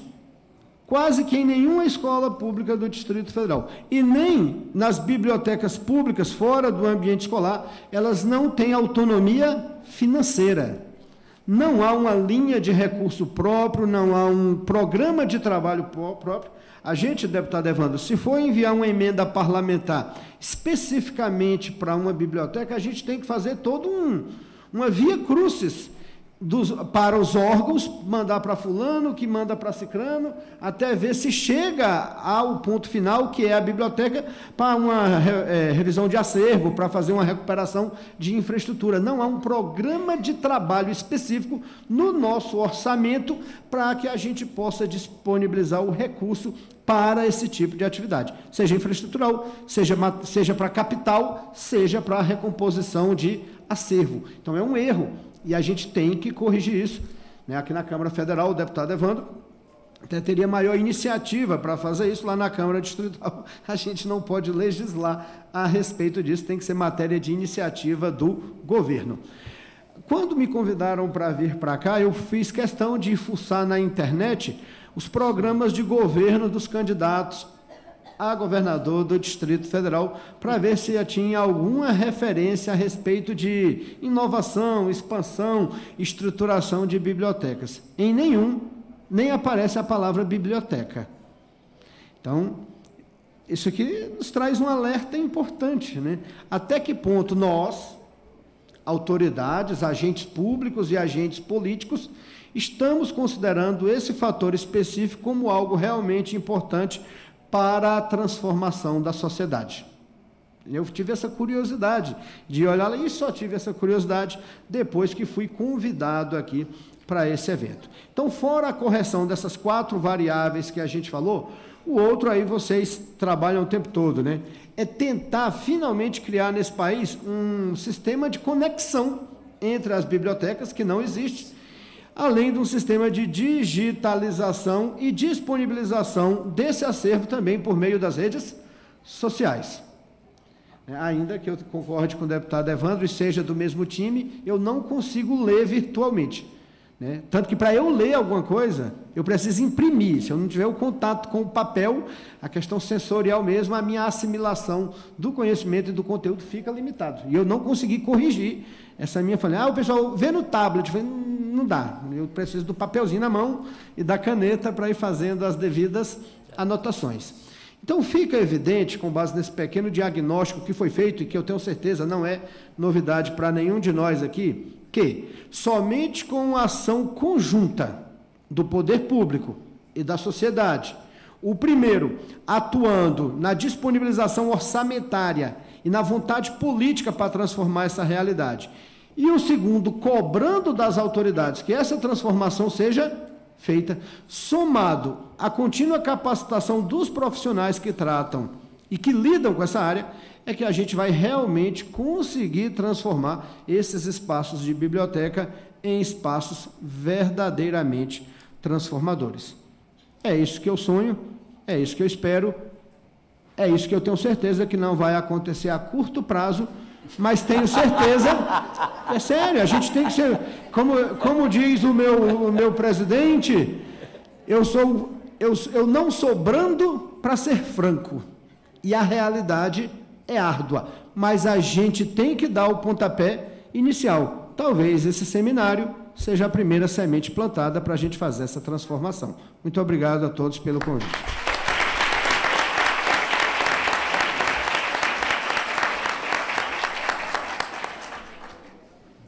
quase que em nenhuma escola pública do Distrito Federal. E nem nas bibliotecas públicas, fora do ambiente escolar, elas não têm autonomia financeira. Não há uma linha de recurso próprio, não há um programa de trabalho próprio. A gente, deputado Evandro, se for enviar uma emenda parlamentar especificamente para uma biblioteca, a gente tem que fazer todo uma via crucis para os órgãos, mandar para fulano, que manda para cicrano, até ver se chega ao ponto final, que é a biblioteca, para uma revisão de acervo, para fazer uma recuperação de infraestrutura. Não há um programa de trabalho específico no nosso orçamento para que a gente possa disponibilizar o recurso para esse tipo de atividade, seja infraestrutural, seja para capital, seja para recomposição de acervo. Então, é um erro. E a gente tem que corrigir isso. Né? Aqui na Câmara Federal, o deputado Evandro até teria maior iniciativa para fazer isso. Lá na Câmara Distrital, a gente não pode legislar a respeito disso, tem que ser matéria de iniciativa do governo. Quando me convidaram para vir para cá, eu fiz questão de fuçar na internet os programas de governo dos candidatos a governador do Distrito Federal, para ver se tinha alguma referência a respeito de inovação, expansão, estruturação de bibliotecas. Em nenhum, nem aparece a palavra biblioteca. Então, isso aqui nos traz um alerta importante, né? Até que ponto nós, autoridades, agentes públicos e agentes políticos, estamos considerando esse fator específico como algo realmente importante para a transformação da sociedade. Eu tive essa curiosidade de olhar lá, e só tive essa curiosidade depois que fui convidado aqui para esse evento. Então, fora a correção dessas 4 variáveis que a gente falou, o outro aí vocês trabalham o tempo todo, né? É tentar finalmente criar nesse país um sistema de conexão entre as bibliotecas, que não existe, além de um sistema de digitalização e disponibilização desse acervo também por meio das redes sociais. Ainda que eu concorde com o deputado Evandro e seja do mesmo time, eu não consigo ler virtualmente. Né? Tanto que para eu ler alguma coisa, eu preciso imprimir. Se eu não tiver o contato com o papel, a questão sensorial mesmo, a minha assimilação do conhecimento e do conteúdo fica limitado. E eu não consegui corrigir essa minha... Falei, o pessoal vê no tablet. Eu falei, não dá, eu preciso do papelzinho na mão e da caneta para ir fazendo as devidas anotações. Então, fica evidente, com base nesse pequeno diagnóstico que foi feito, e que eu tenho certeza não é novidade para nenhum de nós aqui, que somente com a ação conjunta do poder público e da sociedade, o primeiro, atuando na disponibilização orçamentária e na vontade política para transformar essa realidade, e o segundo, cobrando das autoridades que essa transformação seja feita, somado à contínua capacitação dos profissionais que tratam e que lidam com essa área, é que a gente vai realmente conseguir transformar esses espaços de biblioteca em espaços verdadeiramente transformadores. É isso que eu sonho, é isso que eu espero, é isso que eu tenho certeza que não vai acontecer a curto prazo, mas tenho certeza, é sério, a gente tem que ser, como diz o meu presidente, eu não sou brando para ser franco, e a realidade é árdua, mas a gente tem que dar o pontapé inicial. Talvez esse seminário seja a primeira semente plantada para a gente fazer essa transformação. Muito obrigado a todos pelo convite.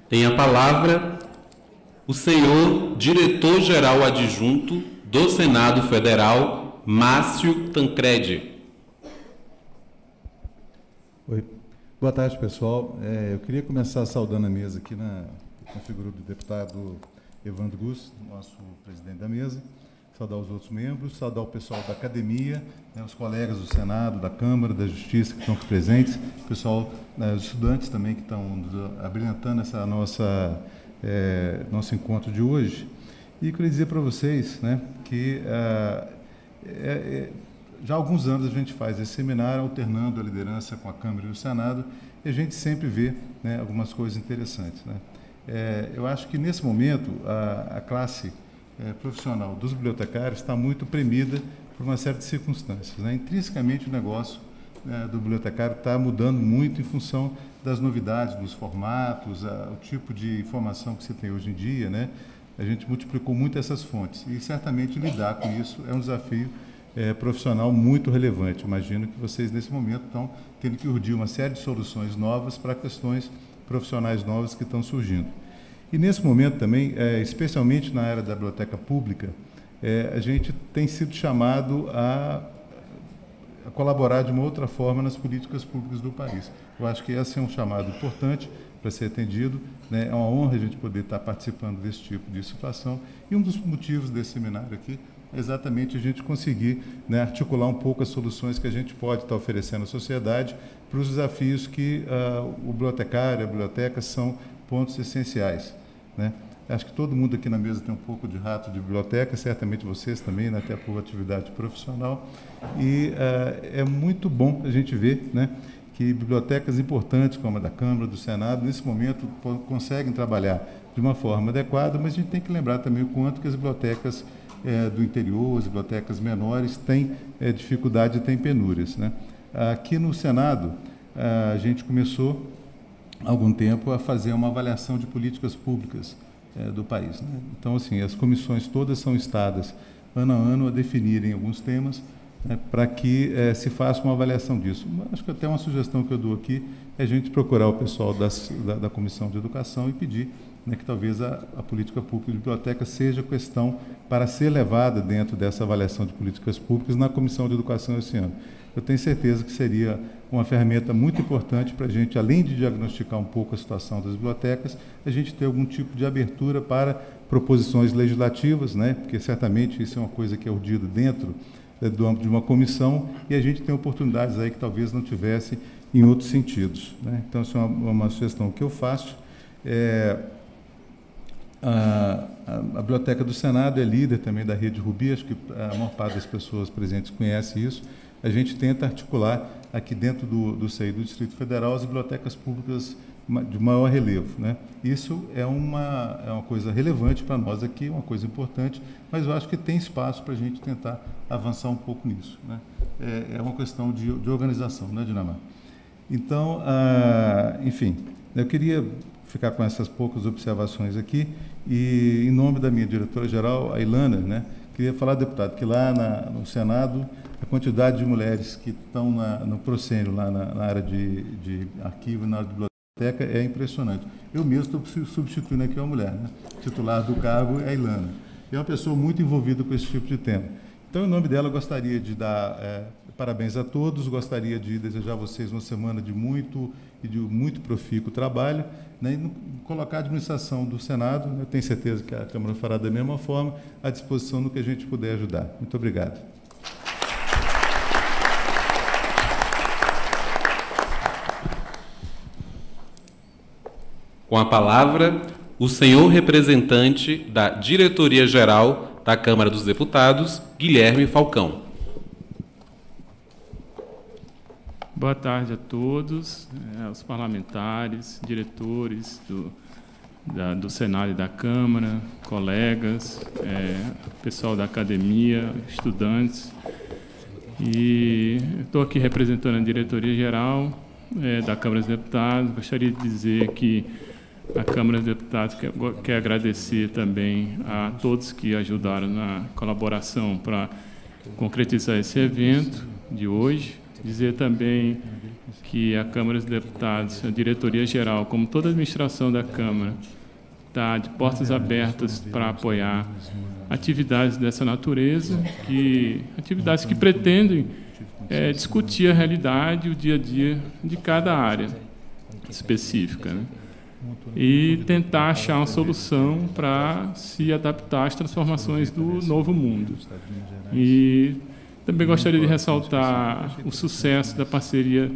Tem a palavra o senhor diretor-geral adjunto do Senado Federal, Márcio Tancredi. Oi. Boa tarde, pessoal. Eu queria começar saudando a mesa aqui na figura do deputado Evandro Gusso, nosso presidente da mesa, saudar os outros membros, saudar o pessoal da academia, né, os colegas do Senado, da Câmara, da Justiça que estão aqui presentes, o pessoal, os estudantes também que estão abrilhantando essa nosso encontro de hoje. E queria dizer para vocês, né, que já há alguns anos a gente faz esse seminário alternando a liderança com a Câmara e o Senado, e a gente sempre vê, né, algumas coisas interessantes, né. Eu acho que nesse momento a classe profissional dos bibliotecários está muito premida por uma série de circunstâncias, né? Intrinsecamente, o negócio do bibliotecário está mudando muito em função das novidades, dos formatos, o tipo de informação que se tem hoje em dia, né? A gente multiplicou muito essas fontes e certamente lidar com isso é um desafio profissional muito relevante. Imagino que vocês, nesse momento, estão tendo que urdir uma série de soluções novas para questões profissionais novas que estão surgindo. E, nesse momento também, especialmente na área da biblioteca pública, a gente tem sido chamado a colaborar de uma outra forma nas políticas públicas do país. Eu acho que esse é um chamado importante para ser atendido, né? É uma honra a gente poder estar participando desse tipo de situação. E um dos motivos desse seminário aqui é exatamente a gente conseguir, né, articular um pouco as soluções que a gente pode estar oferecendo à sociedade para os desafios que o bibliotecário, a biblioteca são pontos essenciais, né? Acho que todo mundo aqui na mesa tem um pouco de rato de biblioteca, certamente vocês também, né, até por atividade profissional. E é muito bom a gente ver, né, que bibliotecas importantes como a da Câmara, do Senado, nesse momento conseguem trabalhar de uma forma adequada, mas a gente tem que lembrar também o quanto que as bibliotecas do interior, as bibliotecas menores, têm dificuldade e têm penúrias, né? Aqui no Senado, a gente começou há algum tempo a fazer uma avaliação de políticas públicas do país, né? Então, assim, as comissões todas são instadas ano a ano a definirem alguns temas, né, para que se faça uma avaliação disso. Acho que até uma sugestão que eu dou aqui é a gente procurar o pessoal da Comissão de Educação e pedir, né, que talvez a política pública de biblioteca seja questão para ser levada dentro dessa avaliação de políticas públicas na Comissão de Educação esse ano. Eu tenho certeza que seria uma ferramenta muito importante para a gente, além de diagnosticar um pouco a situação das bibliotecas, a gente ter algum tipo de abertura para proposições legislativas, né, porque certamente isso é uma coisa que é urdida dentro do âmbito de uma comissão e a gente tem oportunidades aí que talvez não tivesse em outros sentidos, né? Então, isso é uma sugestão que eu faço. A Biblioteca do Senado é líder também da Rede Rubi, acho que a maior parte das pessoas presentes conhece isso. A gente tenta articular aqui dentro do SEI do Distrito Federal as bibliotecas públicas de maior relevo, né? Isso é uma coisa relevante para nós aqui, uma coisa importante, mas eu acho que tem espaço para a gente tentar avançar um pouco nisso, né? É uma questão de organização, né, Dinamar? Então, enfim, eu queria ficar com essas poucas observações aqui e, em nome da minha diretora-geral, a Ilana, né, queria falar, deputado, que lá no Senado, a quantidade de mulheres que estão no proscênio, lá na área de arquivo e na área de biblioteca, é impressionante. Eu mesmo estou substituindo aqui uma mulher, né? O titular do cargo é a Ilana. É uma pessoa muito envolvida com esse tipo de tema. Então, em nome dela, eu gostaria de dar parabéns a todos, gostaria de desejar a vocês uma semana de muito profícuo trabalho, né, e colocar a administração do Senado, eu tenho certeza que a Câmara fará da mesma forma, à disposição no que a gente puder ajudar. Muito obrigado. Com a palavra, o senhor representante da Diretoria-Geral da Câmara dos Deputados, Guilherme Falcão. Boa tarde a todos, aos parlamentares, diretores do Senado e da Câmara, colegas, pessoal da academia, estudantes. E estou aqui representando a Diretoria-Geral da Câmara dos Deputados. Gostaria de dizer que a Câmara dos Deputados quer agradecer também a todos que ajudaram na colaboração para concretizar esse evento de hoje. Dizer também que a Câmara dos Deputados, a Diretoria-Geral, como toda a administração da Câmara, está de portas abertas para apoiar atividades dessa natureza, atividades que pretendem discutir a realidade e o dia a dia de cada área específica, né? E tentar achar uma solução para se adaptar às transformações do novo mundo. E também gostaria de ressaltar o sucesso da parceria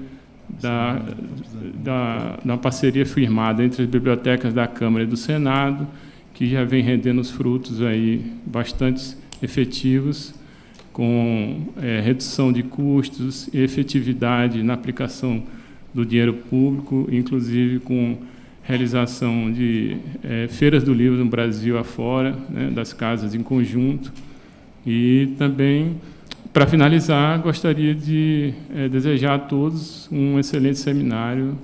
da parceria firmada entre as bibliotecas da Câmara e do Senado, que já vem rendendo os frutos aí bastante efetivos, com redução de custos e efetividade na aplicação do dinheiro público, inclusive com realização de feiras do livro no Brasil afora, né, das casas em conjunto. E também, para finalizar, gostaria de desejar a todos um excelente seminário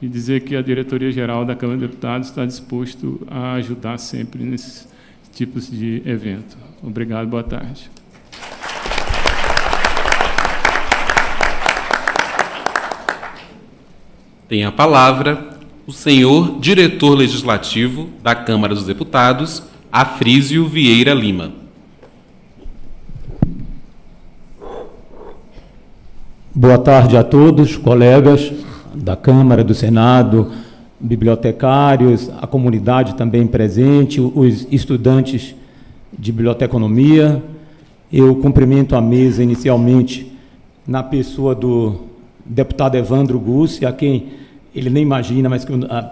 e dizer que a Diretoria-Geral da Câmara de Deputados está disposto a ajudar sempre nesses tipos de evento. Obrigado, boa tarde. Tem a palavra o senhor diretor legislativo da Câmara dos Deputados, Afrísio Vieira Lima. Boa tarde a todos, colegas da Câmara, do Senado, bibliotecários, a comunidade também presente, os estudantes de biblioteconomia. Eu cumprimento a mesa inicialmente na pessoa do deputado Evandro Gussi, a quem ele nem imagina, mas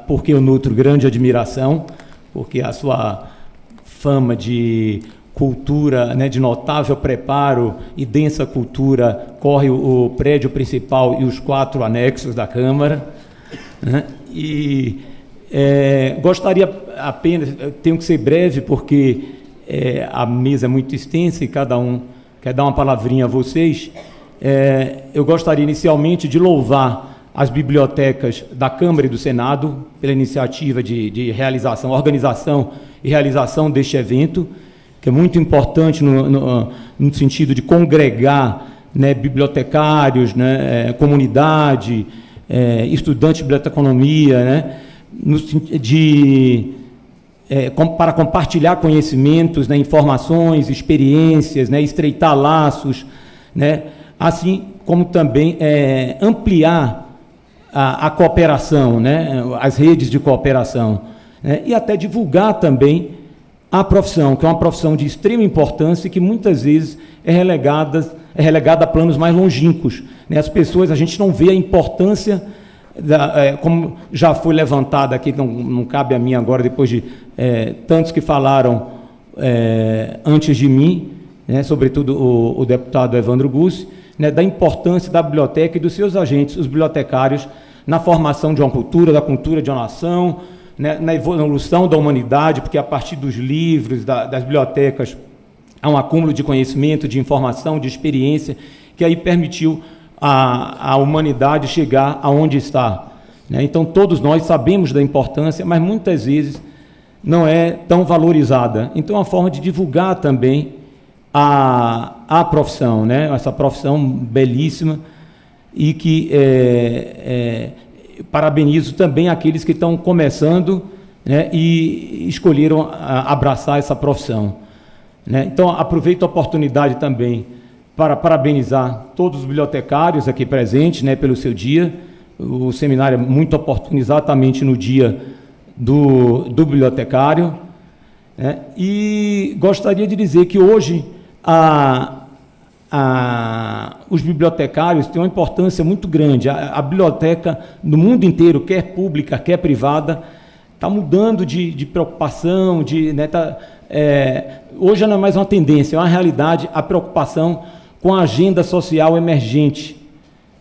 porque eu nutro grande admiração, porque a sua fama de cultura, né, de notável preparo e densa cultura, corre o prédio principal e os 4 anexos da Câmara, né? E gostaria apenas, tenho que ser breve, porque a mesa é muito extensa e cada um quer dar uma palavrinha a vocês. Eu gostaria inicialmente de louvar as bibliotecas da Câmara e do Senado pela iniciativa de realização, organização e realização deste evento, que é muito importante no sentido de congregar, né, bibliotecários, né, comunidade, estudantes de biblioteconomia, né, para compartilhar conhecimentos, né, informações, experiências, né, estreitar laços, né, assim como também ampliar a cooperação, né, as redes de cooperação, né, e até divulgar também a profissão, que é uma profissão de extrema importância e que muitas vezes é relegada a planos mais longínquos, né? As pessoas, a gente não vê a importância, como já foi levantada aqui, não cabe a mim agora, depois de tantos que falaram antes de mim, né, sobretudo o deputado Evandro Gussi, né, da importância da biblioteca e dos seus agentes, os bibliotecários, na formação de uma cultura, da cultura de uma nação, né, na evolução da humanidade, porque a partir dos livros, das bibliotecas, há um acúmulo de conhecimento, de informação, de experiência, que aí permitiu a humanidade chegar aonde está, né? Então, todos nós sabemos da importância, mas muitas vezes não é tão valorizada. Então, é uma forma de divulgar também a profissão, né? Essa profissão belíssima, e que parabenizo também aqueles que estão começando, né, e escolheram abraçar essa profissão, né? Então, aproveito a oportunidade também para parabenizar todos os bibliotecários aqui presentes, né, pelo seu dia. O seminário é muito oportuno, exatamente no dia do bibliotecário, né? E gostaria de dizer que hoje os bibliotecários têm uma importância muito grande. A biblioteca, no mundo inteiro, quer pública, quer privada, está mudando de preocupação, né, hoje não é mais uma tendência, é uma realidade, a preocupação com a agenda social emergente,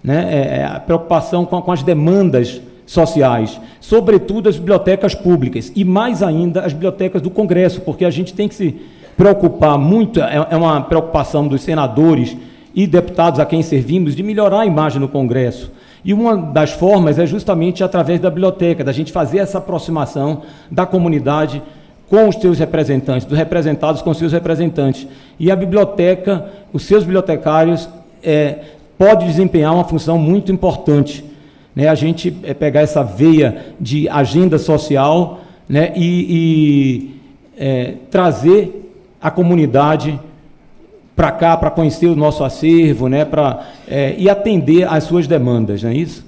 né, a preocupação com as demandas sociais, sobretudo as bibliotecas públicas, e mais ainda as bibliotecas do Congresso, porque a gente tem que se preocupar muito, é uma preocupação dos senadores e deputados a quem servimos, de melhorar a imagem no Congresso. E uma das formas é justamente através da biblioteca, da gente fazer essa aproximação da comunidade com os seus representantes, dos representados com os seus representantes. E a biblioteca, os seus bibliotecários, pode desempenhar uma função muito importante, né? A gente pegar essa veia de agenda social, né, e trazer a comunidade para cá, para conhecer o nosso acervo, né, e atender às suas demandas, não é isso?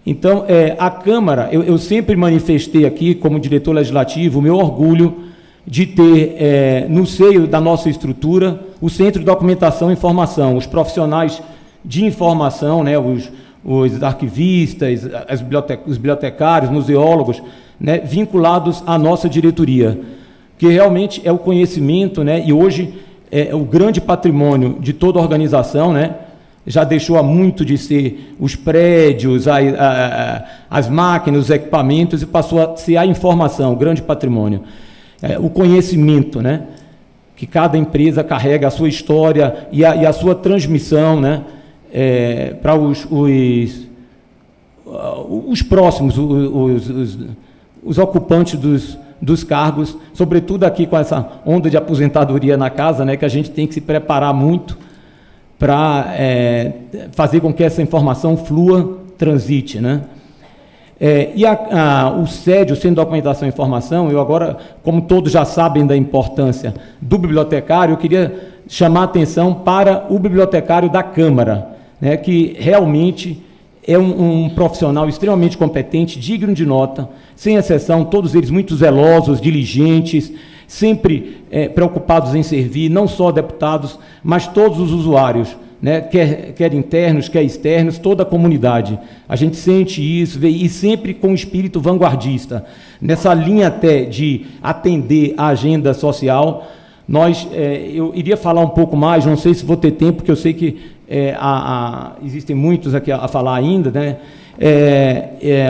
Então, a Câmara, eu sempre manifestei aqui, como diretor legislativo, o meu orgulho de ter, no seio da nossa estrutura, o Centro de Documentação e Informação, os profissionais de informação, né, os arquivistas, os bibliotecários, museólogos, né, vinculados à nossa diretoria, que realmente é o conhecimento, né, e hoje é o grande patrimônio de toda a organização, né, já deixou há muito de ser os prédios, as máquinas, os equipamentos, e passou a ser a informação, o grande patrimônio. O conhecimento, né? Que cada empresa carrega a sua história e a sua transmissão, né? Para os próximos, os ocupantes dos cargos, sobretudo aqui com essa onda de aposentadoria na casa, né? Que a gente tem que se preparar muito para fazer com que essa informação flua, transite, né? O CED, o Centro de Documentação e Informação, eu agora, como todos já sabem da importância do bibliotecário, eu queria chamar a atenção para o bibliotecário da Câmara, né, que realmente é um profissional extremamente competente, digno de nota, sem exceção, todos eles muito zelosos, diligentes, sempre preocupados em servir, não só deputados, mas todos os usuários, né, quer internos, quer externos, toda a comunidade. A gente sente isso, vê, e sempre com espírito vanguardista. Nessa linha até de atender a agenda social, eu iria falar um pouco mais, não sei se vou ter tempo, porque eu sei que existem muitos aqui a falar ainda, né?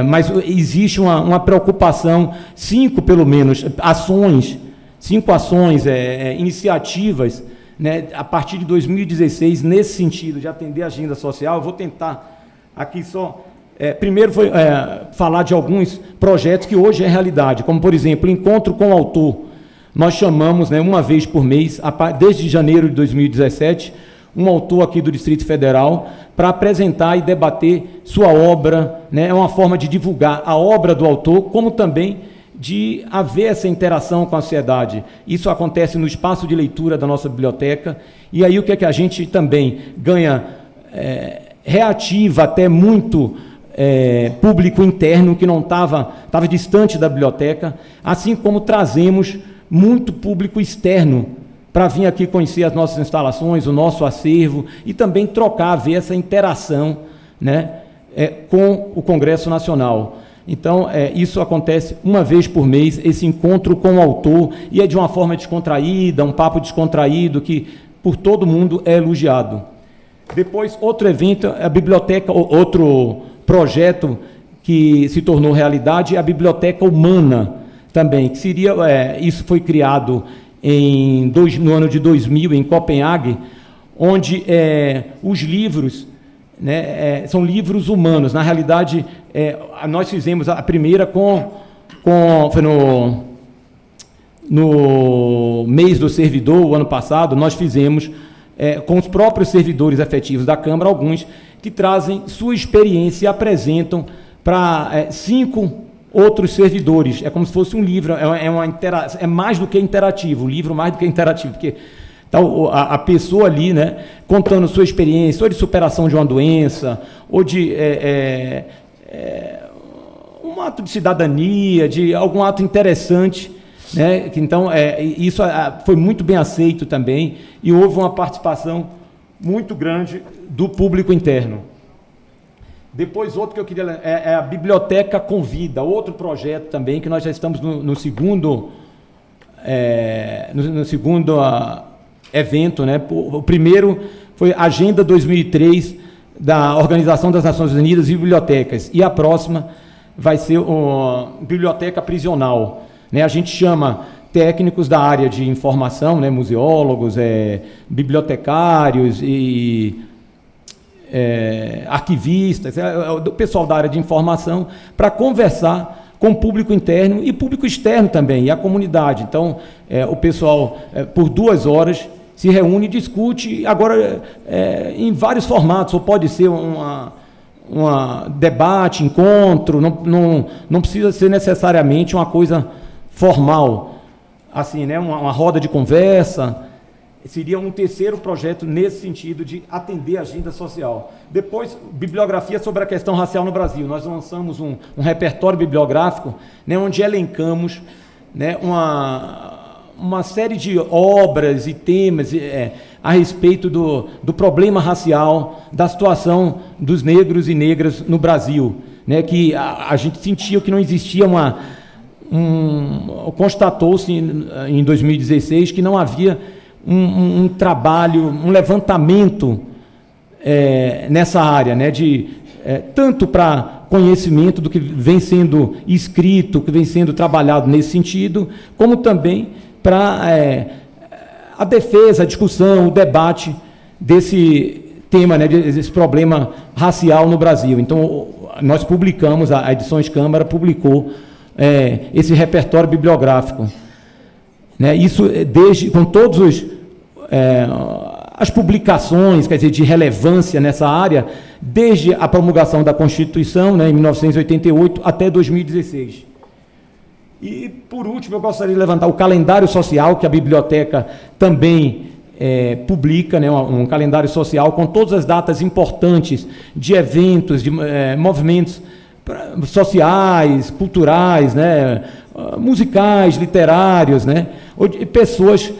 Mas existe uma preocupação, 5 pelo menos, ações, 5 ações, iniciativas, né, a partir de 2016, nesse sentido de atender a agenda social. Eu vou tentar aqui só... primeiro foi falar de alguns projetos que hoje é realidade, como, por exemplo, Encontro com o Autor. Nós chamamos, né, uma vez por mês, desde janeiro de 2017, um autor aqui do Distrito Federal para apresentar e debater sua obra, né? É uma forma de divulgar a obra do autor, como também de haver essa interação com a sociedade. Isso acontece no espaço de leitura da nossa biblioteca, e aí o que é que a gente também ganha, reativa até muito público interno que não estava distante da biblioteca, assim como trazemos muito público externo para vir aqui conhecer as nossas instalações, o nosso acervo, e também trocar, ver essa interação, né, com o Congresso Nacional. Então, isso acontece uma vez por mês, esse encontro com o autor, e é de uma forma descontraída, um papo descontraído, que por todo mundo é elogiado. Depois, outro evento, a biblioteca, outro projeto que se tornou realidade, é a Biblioteca Humana, também, que seria, isso foi criado no ano de 2000, em Copenhague, onde os livros, né, são livros humanos. Na realidade, nós fizemos a primeira foi no mês do servidor, o ano passado, nós fizemos com os próprios servidores efetivos da Câmara, alguns que trazem sua experiência e apresentam para 5 outros servidores. É como se fosse um livro, é mais do que interativo, o livro mais do que interativo, porque tá a pessoa ali, né, contando sua experiência, ou de superação de uma doença, ou de um ato de cidadania, de algum ato interessante, né? Então, isso foi muito bem aceito também, e houve uma participação muito grande do público interno. Depois, outro que eu queria é a Biblioteca Convida, outro projeto também, que nós já estamos no segundo evento, né? O primeiro foi a Agenda 2003 da Organização das Nações Unidas e Bibliotecas, e a próxima vai ser a Biblioteca Prisional, né? A gente chama técnicos da área de informação, né? Museólogos, bibliotecários e arquivistas, o pessoal da área de informação, para conversar com o público interno e público externo também, e a comunidade. Então, o pessoal, por 2 horas, se reúne e discute, agora em vários formatos, ou pode ser um debate, encontro, não precisa ser necessariamente uma coisa formal, assim, né, uma roda de conversa. Seria um terceiro projeto nesse sentido de atender a agenda social. Depois, bibliografia sobre a questão racial no Brasil. Nós lançamos um repertório bibliográfico, né, onde elencamos, né, uma série de obras e temas a respeito do problema racial, da situação dos negros e negras no Brasil, né, que a gente sentia que não existia constatou-se em 2016 que não havia um trabalho, um levantamento nessa área, né, tanto para conhecimento do que vem sendo escrito, que vem sendo trabalhado nesse sentido, como também para a defesa, a discussão, o debate desse tema, né, desse problema racial no Brasil. Então, nós publicamos, a Edições Câmara publicou esse repertório bibliográfico, né, isso com todos as publicações, quer dizer, de relevância nessa área, desde a promulgação da Constituição, né, em 1988, até 2016. E, por último, eu gostaria de levantar o calendário social, que a biblioteca também publica, né, um calendário social com todas as datas importantes de eventos, de movimentos sociais, culturais, né, musicais, literários, né, pessoas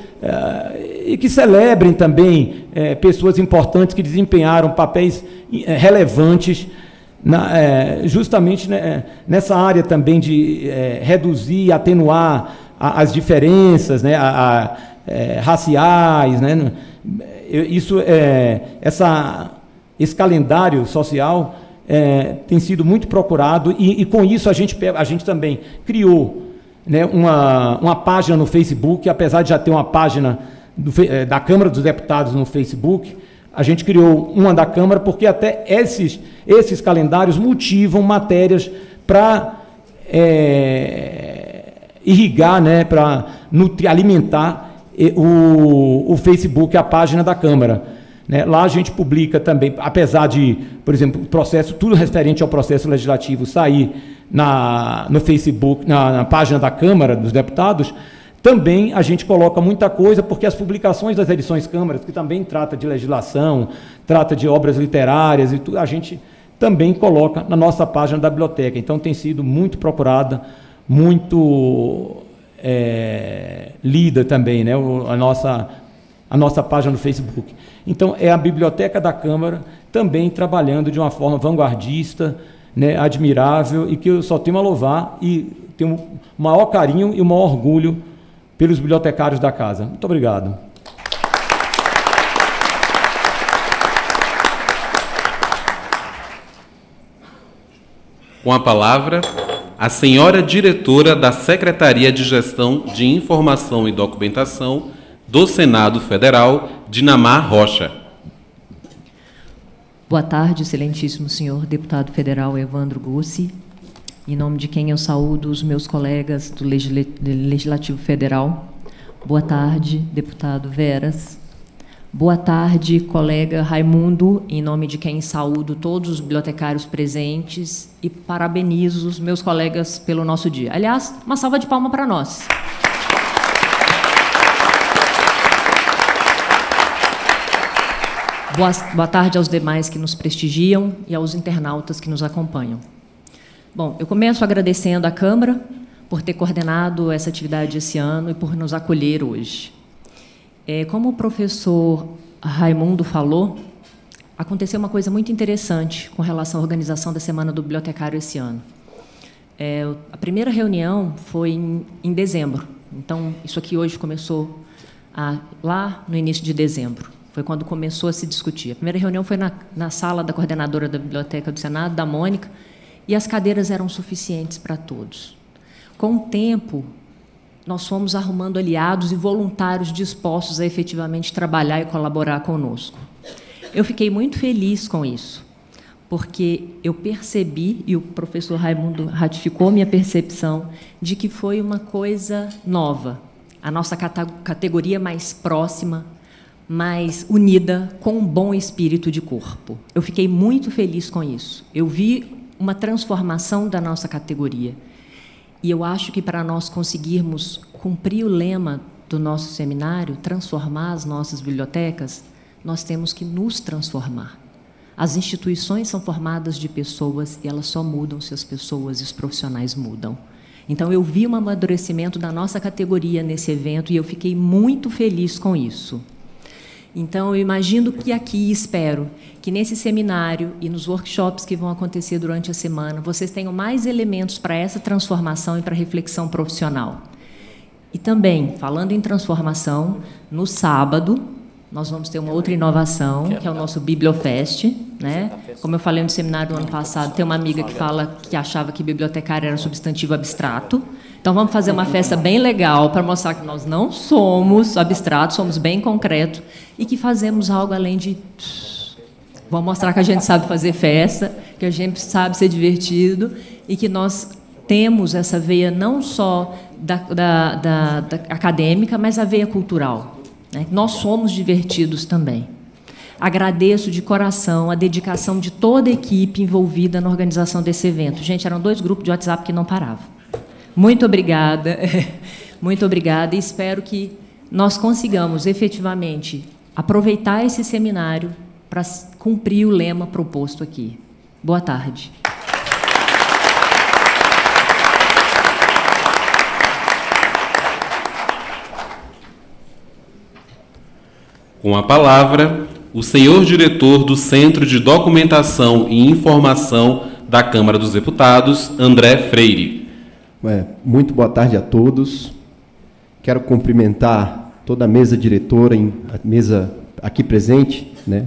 e que celebrem também pessoas importantes que desempenharam papéis relevantes justamente, né, nessa área também de reduzir, atenuar as diferenças, né, raciais, né, esse calendário social tem sido muito procurado e com isso a gente também criou, né, uma página no Facebook. Apesar de já ter uma página da Câmara dos Deputados no Facebook, a gente criou uma da Câmara, porque até esses calendários motivam matérias para irrigar, né, para alimentar o Facebook, a página da Câmara, né. Lá a gente publica também, apesar de, por exemplo, o processo, tudo referente ao processo legislativo sair no Facebook, na página da Câmara dos Deputados, também a gente coloca muita coisa, porque as publicações das Edições Câmara, que também trata de legislação, trata de obras literárias, e tudo, a gente também coloca na nossa página da biblioteca. Então, tem sido muito procurada, muito lida também, né, a nossa página no Facebook. Então, é a Biblioteca da Câmara também trabalhando de uma forma vanguardista, né, admirável, e que eu só tenho a louvar e tenho o maior carinho e o maior orgulho pelos bibliotecários da casa. Muito obrigado. Com a palavra, a senhora diretora da Secretaria de Gestão de Informação e Documentação do Senado Federal, Dinamar Rocha. Boa tarde, excelentíssimo senhor deputado federal Evandro Gussi. Em nome de quem eu saúdo os meus colegas do Legislativo Federal. Boa tarde, deputado Veras. Boa tarde, colega Raimundo, em nome de quem saúdo todos os bibliotecários presentes e parabenizo os meus colegas pelo nosso dia. Aliás, uma salva de palmas para nós. Boa tarde aos demais que nos prestigiam e aos internautas que nos acompanham. Bom, eu começo agradecendo à Câmara por ter coordenado essa atividade esse ano e por nos acolher hoje. Como o professor Raimundo falou, aconteceu uma coisa muito interessante com relação à organização da Semana do Bibliotecário esse ano. A primeira reunião foi em dezembro, então isso aqui hoje começou lá no início de dezembro. Foi quando começou a se discutir. A primeira reunião foi na sala da coordenadora da Biblioteca do Senado, da Mônica, e as cadeiras eram suficientes para todos. Com o tempo, nós fomos arrumando aliados e voluntários dispostos a efetivamente trabalhar e colaborar conosco. Eu fiquei muito feliz com isso, porque eu percebi, e o professor Raimundo ratificou minha percepção, de que foi uma coisa nova, a nossa categoria mais próxima, mais unida, com um bom espírito de corpo. Eu fiquei muito feliz com isso. Eu vi uma transformação da nossa categoria. E eu acho que, para nós conseguirmos cumprir o lema do nosso seminário, transformar as nossas bibliotecas, nós temos que nos transformar. As instituições são formadas de pessoas e elas só mudam se as pessoas e os profissionais mudam. Então, eu vi um amadurecimento da nossa categoria nesse evento e eu fiquei muito feliz com isso. Então, eu imagino que aqui, espero que nesse seminário e nos workshops que vão acontecer durante a semana, vocês tenham mais elementos para essa transformação e para reflexão profissional. E também, falando em transformação, no sábado, nós vamos ter uma outra inovação, que é o nosso Bibliofest, né? Como eu falei no seminário do ano passado, tem uma amiga que fala que achava que bibliotecário era um substantivo abstrato. Então, vamos fazer uma festa bem legal para mostrar que nós não somos abstratos, somos bem concretos e que fazemos algo além de... Vamos mostrar que a gente sabe fazer festa, que a gente sabe ser divertido e que nós temos essa veia não só da acadêmica, mas a veia cultural. Nós somos divertidos também. Agradeço de coração a dedicação de toda a equipe envolvida na organização desse evento. Gente, eram 2 grupos de WhatsApp que não paravam. Muito obrigada, muito obrigada, e espero que nós consigamos efetivamente aproveitar esse seminário para cumprir o lema proposto aqui. Boa tarde. Com a palavra, o senhor diretor do Centro de Documentação e Informação da Câmara dos Deputados, André Freire. Muito boa tarde a todos. Quero cumprimentar toda a mesa diretora, a mesa aqui presente, né?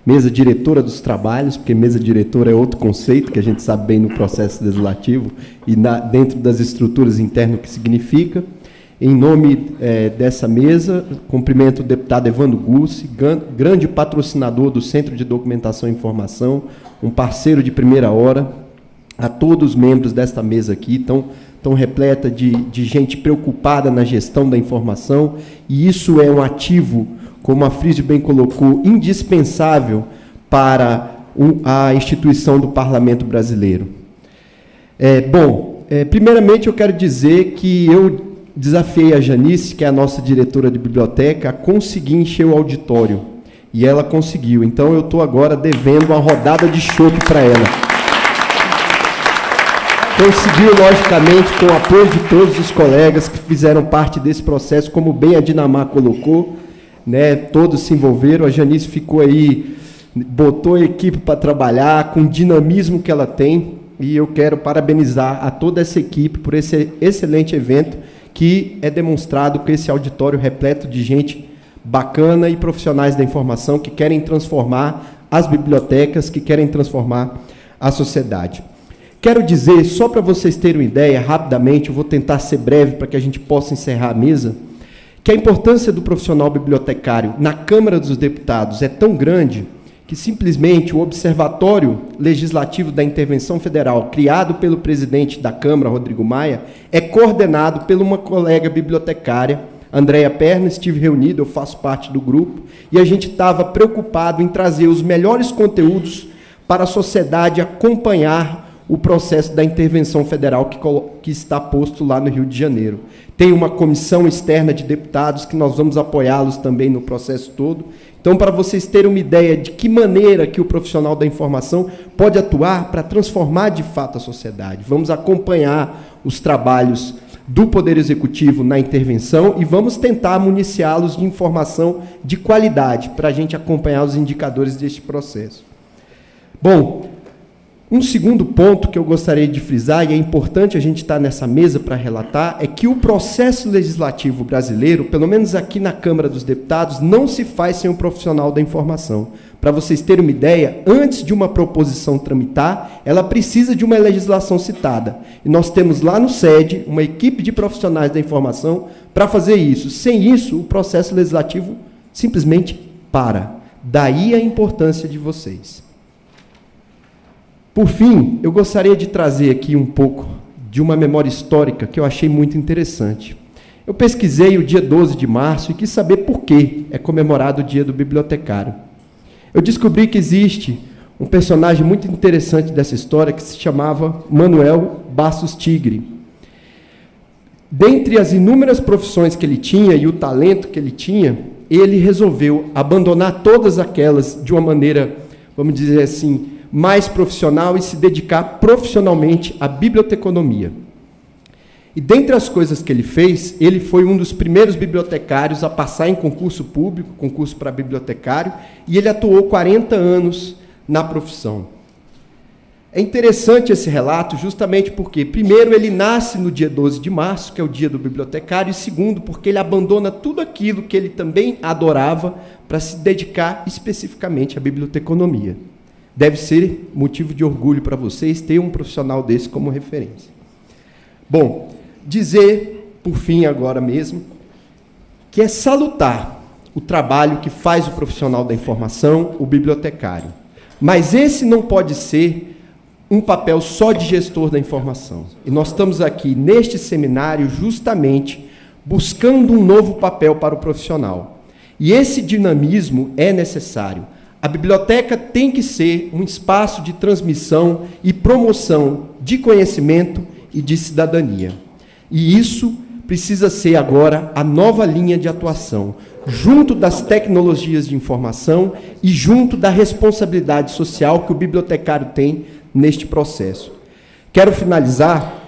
Mesa diretora dos trabalhos, porque mesa diretora é outro conceito que a gente sabe bem no processo legislativo e dentro das estruturas internas o que significa. Em nome dessa mesa, cumprimento o deputado Evandro Gussi, grande patrocinador do Centro de Documentação e Informação, um parceiro de primeira hora, a todos os membros desta mesa aqui, tão repleta de gente preocupada na gestão da informação, e isso é um ativo, como a Frísio bem colocou, indispensável para a instituição do Parlamento brasileiro. Primeiramente eu quero dizer que eu desafiei a Janice, que é a nossa diretora de biblioteca, a conseguir encher o auditório. E ela conseguiu. Então, eu estou agora devendo uma rodada de chopp para ela. Conseguiu, logicamente, com o apoio de todos os colegas que fizeram parte desse processo, como bem a Dinamar colocou, né? Todos se envolveram. A Janice ficou aí, botou a equipe para trabalhar, com o dinamismo que ela tem. E eu quero parabenizar a toda essa equipe por esse excelente evento, que é demonstrado com esse auditório repleto de gente bacana e profissionais da informação que querem transformar as bibliotecas, que querem transformar a sociedade. Quero dizer, só para vocês terem uma ideia, rapidamente, eu vou tentar ser breve para que a gente possa encerrar a mesa, que a importância do profissional bibliotecário na Câmara dos Deputados é tão grande que simplesmente o Observatório Legislativo da Intervenção Federal, criado pelo presidente da Câmara, Rodrigo Maia, é coordenado por uma colega bibliotecária, Andréia Perna. Estive reunido, eu faço parte do grupo, e a gente estava preocupado em trazer os melhores conteúdos para a sociedade acompanhar o processo da intervenção federal que está posto lá no Rio de Janeiro. Tem uma comissão externa de deputados que nós vamos apoiá-los também no processo todo. Então, para vocês terem uma ideia de que maneira que o profissional da informação pode atuar para transformar de fato a sociedade. Vamos acompanhar os trabalhos do Poder Executivo na intervenção e vamos tentar municiá-los de informação de qualidade para a gente acompanhar os indicadores deste processo. Bom, um segundo ponto que eu gostaria de frisar, e é importante a gente estar nessa mesa para relatar, é que o processo legislativo brasileiro, pelo menos aqui na Câmara dos Deputados, não se faz sem um profissional da informação. Para vocês terem uma ideia, antes de uma proposição tramitar, ela precisa de uma legislação citada. E nós temos lá no SED uma equipe de profissionais da informação para fazer isso. Sem isso, o processo legislativo simplesmente para. Daí a importância de vocês. Por fim, eu gostaria de trazer aqui um pouco de uma memória histórica que eu achei muito interessante. Eu pesquisei o dia 12 de março e quis saber por que é comemorado o Dia do Bibliotecário. Eu descobri que existe um personagem muito interessante dessa história que se chamava Manuel Bastos Tigre. Dentre as inúmeras profissões que ele tinha e o talento que ele tinha, ele resolveu abandonar todas aquelas de uma maneira, vamos dizer assim, mais profissional e se dedicar profissionalmente à biblioteconomia. E dentre as coisas que ele fez, ele foi um dos primeiros bibliotecários a passar em concurso público, concurso para bibliotecário, e ele atuou 40 anos na profissão. É interessante esse relato justamente porque, primeiro, ele nasce no dia 12 de março, que é o dia do bibliotecário, e segundo, porque ele abandona tudo aquilo que ele também adorava para se dedicar especificamente à biblioteconomia. Deve ser motivo de orgulho para vocês ter um profissional desse como referência. Bom, dizer, por fim, agora mesmo, que é salutar o trabalho que faz o profissional da informação, o bibliotecário. Mas esse não pode ser um papel só de gestor da informação. E nós estamos aqui, neste seminário, justamente buscando um novo papel para o profissional. E esse dinamismo é necessário. A biblioteca tem que ser um espaço de transmissão e promoção de conhecimento e de cidadania. E isso precisa ser agora a nova linha de atuação, junto das tecnologias de informação e junto da responsabilidade social que o bibliotecário tem neste processo. Quero finalizar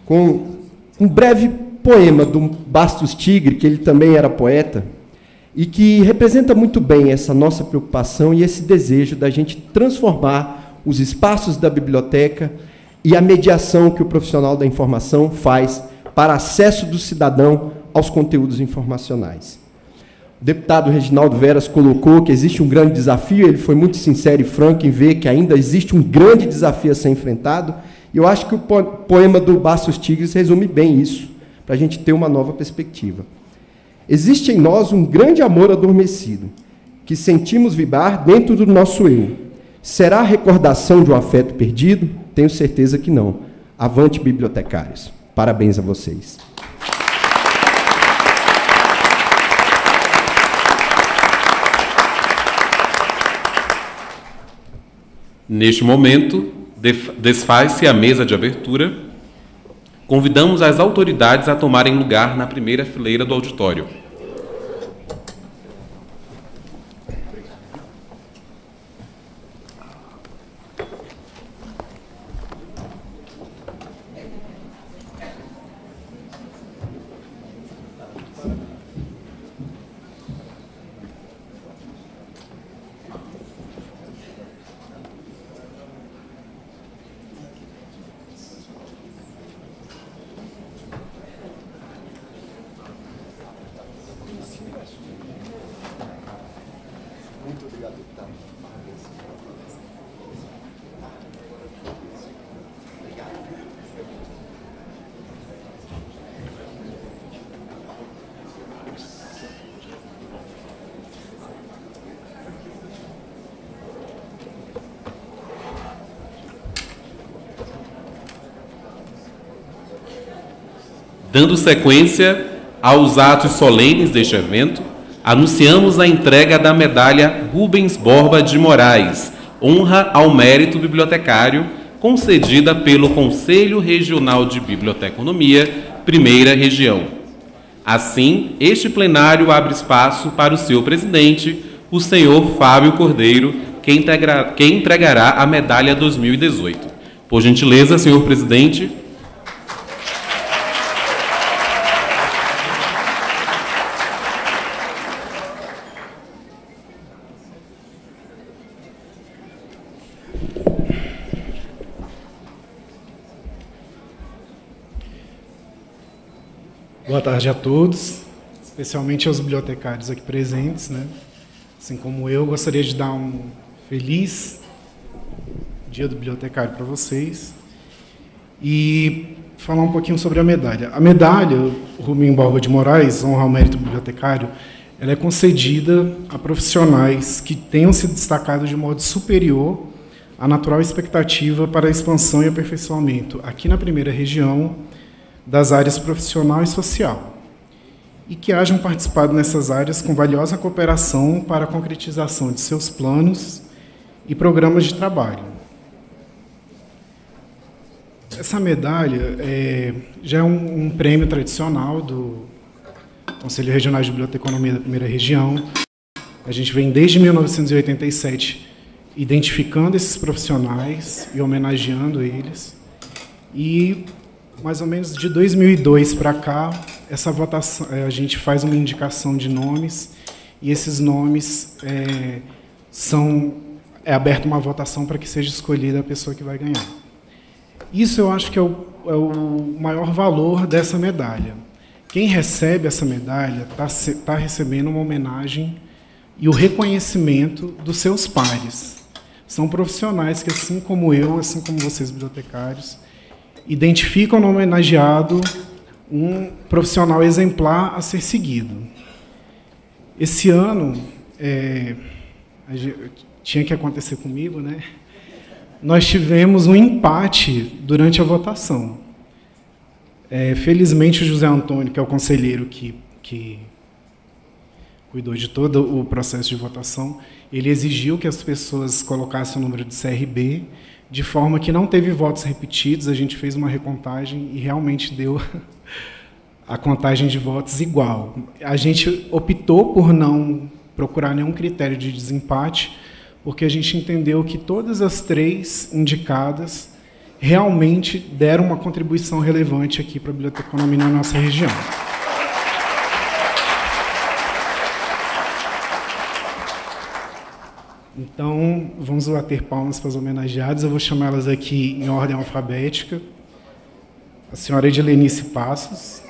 com um breve poema do Bastos Tigre, que ele também era poeta, e que representa muito bem essa nossa preocupação e esse desejo da gente transformar os espaços da biblioteca e a mediação que o profissional da informação faz para acesso do cidadão aos conteúdos informacionais. O deputado Reginaldo Veras colocou que existe um grande desafio, ele foi muito sincero e franco em ver que ainda existe um grande desafio a ser enfrentado, e eu acho que o poema do Bastos Tigres resume bem isso, para a gente ter uma nova perspectiva. Existe em nós um grande amor adormecido, que sentimos vibrar dentro do nosso eu. Será a recordação de um afeto perdido? Tenho certeza que não. Avante, bibliotecários. Parabéns a vocês. Neste momento, desfaz-se a mesa de abertura. Convidamos as autoridades a tomarem lugar na primeira fileira do auditório. Dando sequência aos atos solenes deste evento, anunciamos a entrega da medalha Rubens Borba de Moraes, honra ao mérito bibliotecário, concedida pelo Conselho Regional de Biblioteconomia, Primeira Região. Assim, este plenário abre espaço para o seu presidente, o senhor Fábio Cordeiro, que entregará a medalha 2018. Por gentileza, senhor presidente. Boa tarde a todos, especialmente aos bibliotecários aqui presentes, né? Assim como eu, gostaria de dar um feliz Dia do Bibliotecário para vocês e falar um pouquinho sobre a medalha. A medalha Rubens Borba de Moraes, honra ao mérito bibliotecário, ela é concedida a profissionais que tenham se destacado de modo superior à natural expectativa para a expansão e aperfeiçoamento aqui na Primeira Região das áreas profissional e social, e que hajam participado nessas áreas com valiosa cooperação para a concretização de seus planos e programas de trabalho. Essa medalha já é um prêmio tradicional do Conselho Regional de Biblioteconomia da Primeira Região. A gente vem desde 1987 identificando esses profissionais e homenageando eles, e mais ou menos de 2002 para cá, essa votação, a gente faz uma indicação de nomes, e esses nomes são é aberta uma votação para que seja escolhida a pessoa que vai ganhar. Isso eu acho que é o maior valor dessa medalha. Quem recebe essa medalha está recebendo uma homenagem e o reconhecimento dos seus pares. São profissionais que, assim como eu, assim como vocês, bibliotecários, identificam no homenageado um profissional exemplar a ser seguido. Esse ano, tinha que acontecer comigo, né? Nós tivemos um empate durante a votação. Felizmente, o José Antônio, que é o conselheiro que cuidou de todo o processo de votação, ele exigiu que as pessoas colocassem o número de CRB, de forma que não teve votos repetidos. A gente fez uma recontagem e realmente deu a contagem de votos igual. A gente optou por não procurar nenhum critério de desempate, porque a gente entendeu que todas as 3 indicadas realmente deram uma contribuição relevante aqui para a biblioteconomia na nossa região. Então, vamos bater palmas para as homenageadas. Eu vou chamá-las aqui em ordem alfabética. A senhora Edilenice Passos.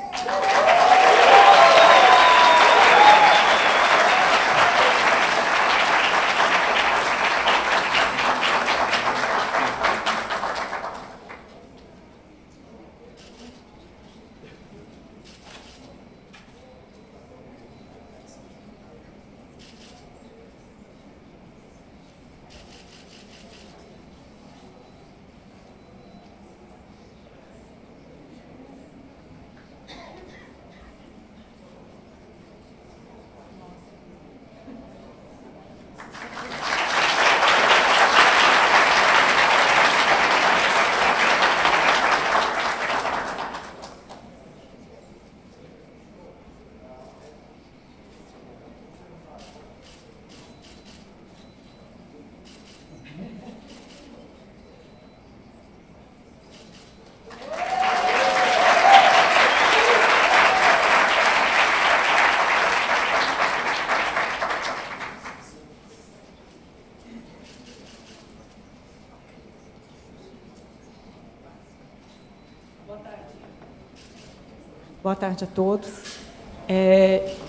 Boa tarde a todos.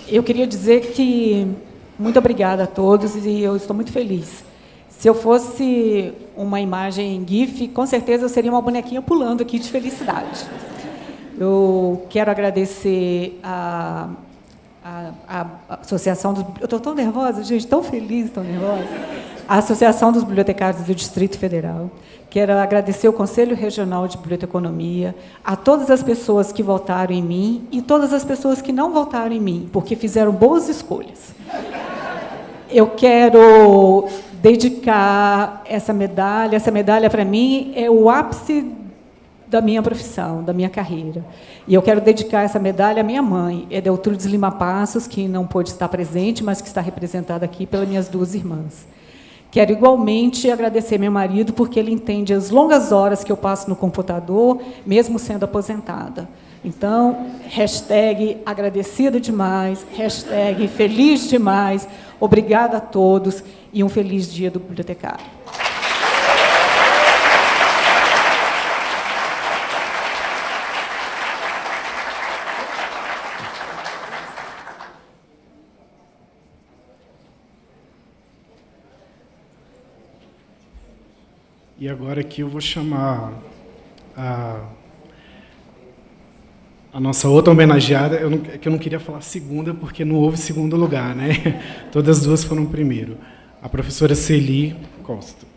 Eu queria dizer que muito obrigada a todos e eu estou muito feliz. Se eu fosse uma imagem GIF, com certeza eu seria uma bonequinha pulando aqui de felicidade. Eu quero agradecer a Associação dos... Eu estou tão nervosa, gente, tão feliz, tão nervosa. A Associação dos Bibliotecários do Distrito Federal. Quero agradecer o Conselho Regional de Biblioteconomia, a todas as pessoas que votaram em mim e todas as pessoas que não votaram em mim, porque fizeram boas escolhas. Eu quero dedicar essa medalha. Essa medalha, para mim, é o ápice da minha profissão, da minha carreira. E eu quero dedicar essa medalha à minha mãe, Edeltrudes Lima Passos, que não pôde estar presente, mas que está representada aqui pelas minhas 2 irmãs. Quero igualmente agradecer meu marido, porque ele entende as longas horas que eu passo no computador, mesmo sendo aposentada. Então, hashtag agradecida demais, hashtag feliz demais, obrigada a todos e um feliz dia do bibliotecário. E agora aqui eu vou chamar a nossa outra homenageada. Eu não queria falar segunda, porque não houve segundo lugar, né? Todas as 2 foram primeiro. A professora Celi Costa.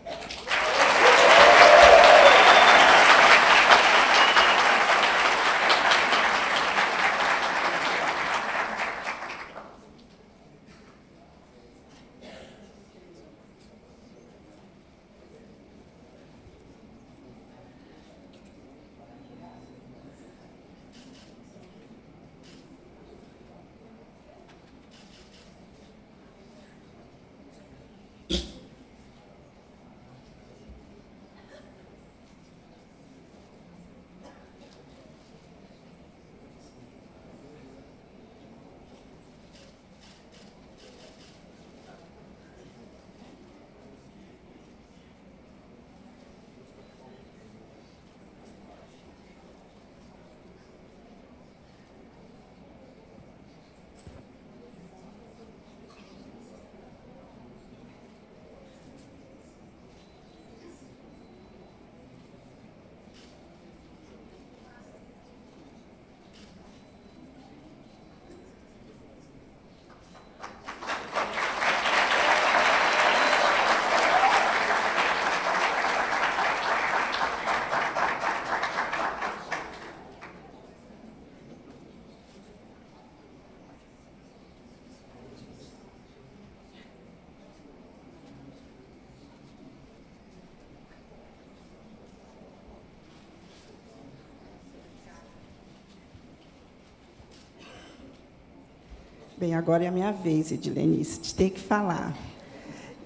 Bem, agora é a minha vez, Edilenice, de ter que falar.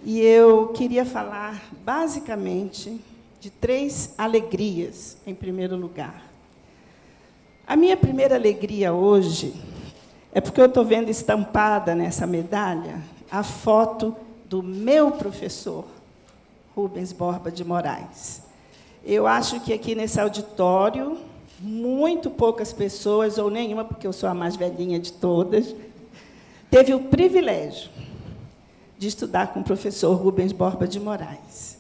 E eu queria falar, basicamente, de 3 alegrias, em primeiro lugar. A minha primeira alegria hoje é porque eu estou vendo estampada nessa medalha a foto do meu professor, Rubens Borba de Moraes. Eu acho que aqui nesse auditório, muito poucas pessoas, ou nenhuma, porque eu sou a mais velhinha de todas, teve o privilégio de estudar com o professor Rubens Borba de Moraes.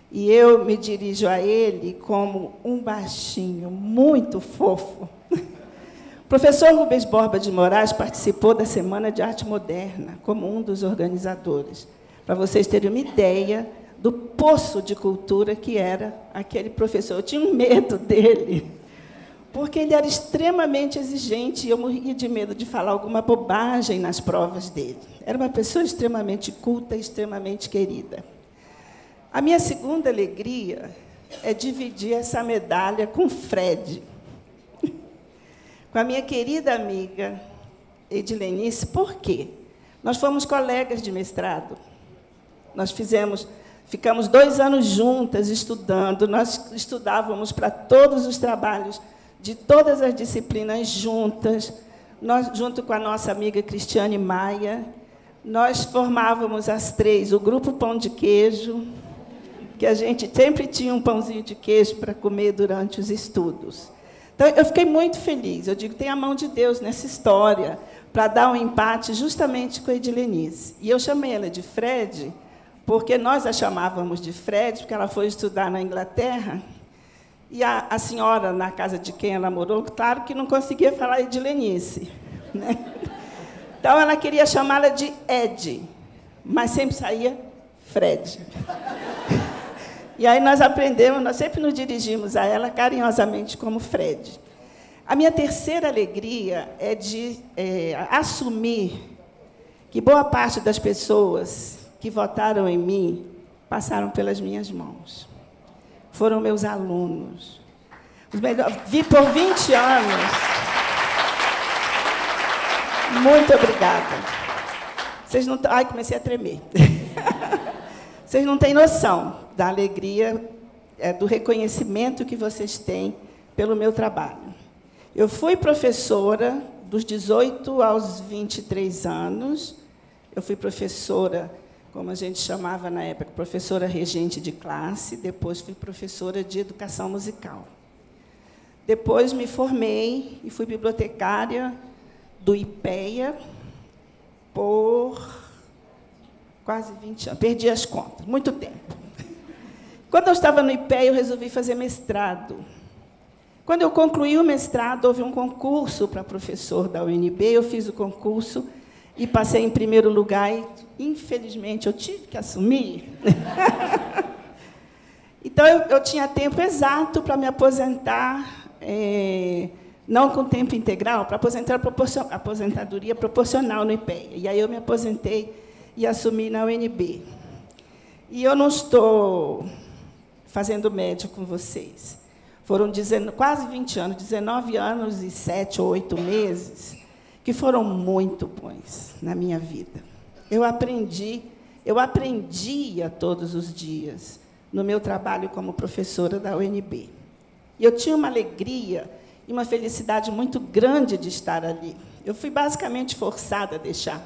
E eu me dirijo a ele como um baixinho muito fofo. O professor Rubens Borba de Moraes participou da Semana de Arte Moderna, como um dos organizadores, para vocês terem uma ideia do poço de cultura que era aquele professor. Eu tinha um medo dele, porque ele era extremamente exigente e eu morria de medo de falar alguma bobagem nas provas dele. Era uma pessoa extremamente culta e extremamente querida. A minha segunda alegria é dividir essa medalha com Fred, com a minha querida amiga Edilenice. Por quê? Nós fomos colegas de mestrado. Nós ficamos 2 anos juntas estudando. Nós estudávamos para todos os trabalhos de todas as disciplinas juntas. Nós, junto com a nossa amiga Cristiane Maia, nós formávamos as 3 o grupo Pão de Queijo, que a gente sempre tinha um pãozinho de queijo para comer durante os estudos. Então, eu fiquei muito feliz. Eu digo, tem a mão de Deus nessa história para dar um empate justamente com a Edilenice. E eu chamei ela de Fred, porque nós a chamávamos de Fred, porque ela foi estudar na Inglaterra, e a senhora, na casa de quem ela morou, claro que não conseguia falar Edilenice, né? Então, ela queria chamá-la de Ed, mas sempre saía Fred. E aí nós aprendemos, nós sempre nos dirigimos a ela carinhosamente como Fred. A minha terceira alegria é de assumir que boa parte das pessoas que votaram em mim passaram pelas minhas mãos. Foram meus alunos. Os melhores. Vi por 20 anos. Muito obrigada. Vocês não... Ai, comecei a tremer. Vocês não têm noção da alegria, do reconhecimento que vocês têm pelo meu trabalho. Eu fui professora dos 18 aos 23 anos. Eu fui professora, como a gente chamava na época, professora regente de classe. Depois fui professora de educação musical. Depois me formei e fui bibliotecária do IPEA por quase 20 anos. Perdi as contas, muito tempo. Quando eu estava no IPEA, eu resolvi fazer mestrado. Quando eu concluí o mestrado, houve um concurso para professor da UNB, eu fiz o concurso e passei em primeiro lugar, e, infelizmente, eu tive que assumir. Então, eu tinha tempo exato para me aposentar, não com tempo integral, para aposentadoria proporcional no IPEA. E aí eu me aposentei e assumi na UNB. E eu não estou fazendo média com vocês. Foram quase 20 anos, 19 anos e 7 ou 8 meses, que foram muito bons na minha vida. Eu aprendia todos os dias no meu trabalho como professora da UNB. E eu tinha uma alegria e uma felicidade muito grande de estar ali. Eu fui basicamente forçada a deixar,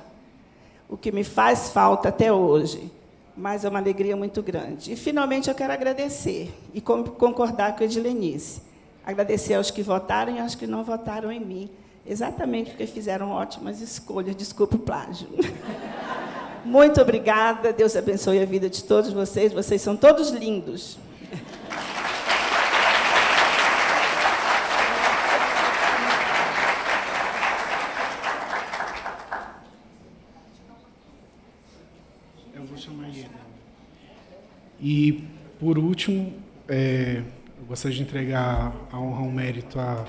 o que me faz falta até hoje, mas é uma alegria muito grande. E, finalmente, eu quero agradecer e concordar com a Edilenice. Agradecer aos que votaram e aos que não votaram em mim, exatamente porque fizeram ótimas escolhas. Desculpe o plágio. Muito obrigada. Deus abençoe a vida de todos vocês. Vocês são todos lindos. E, por último, eu gostaria de entregar a honra e o mérito à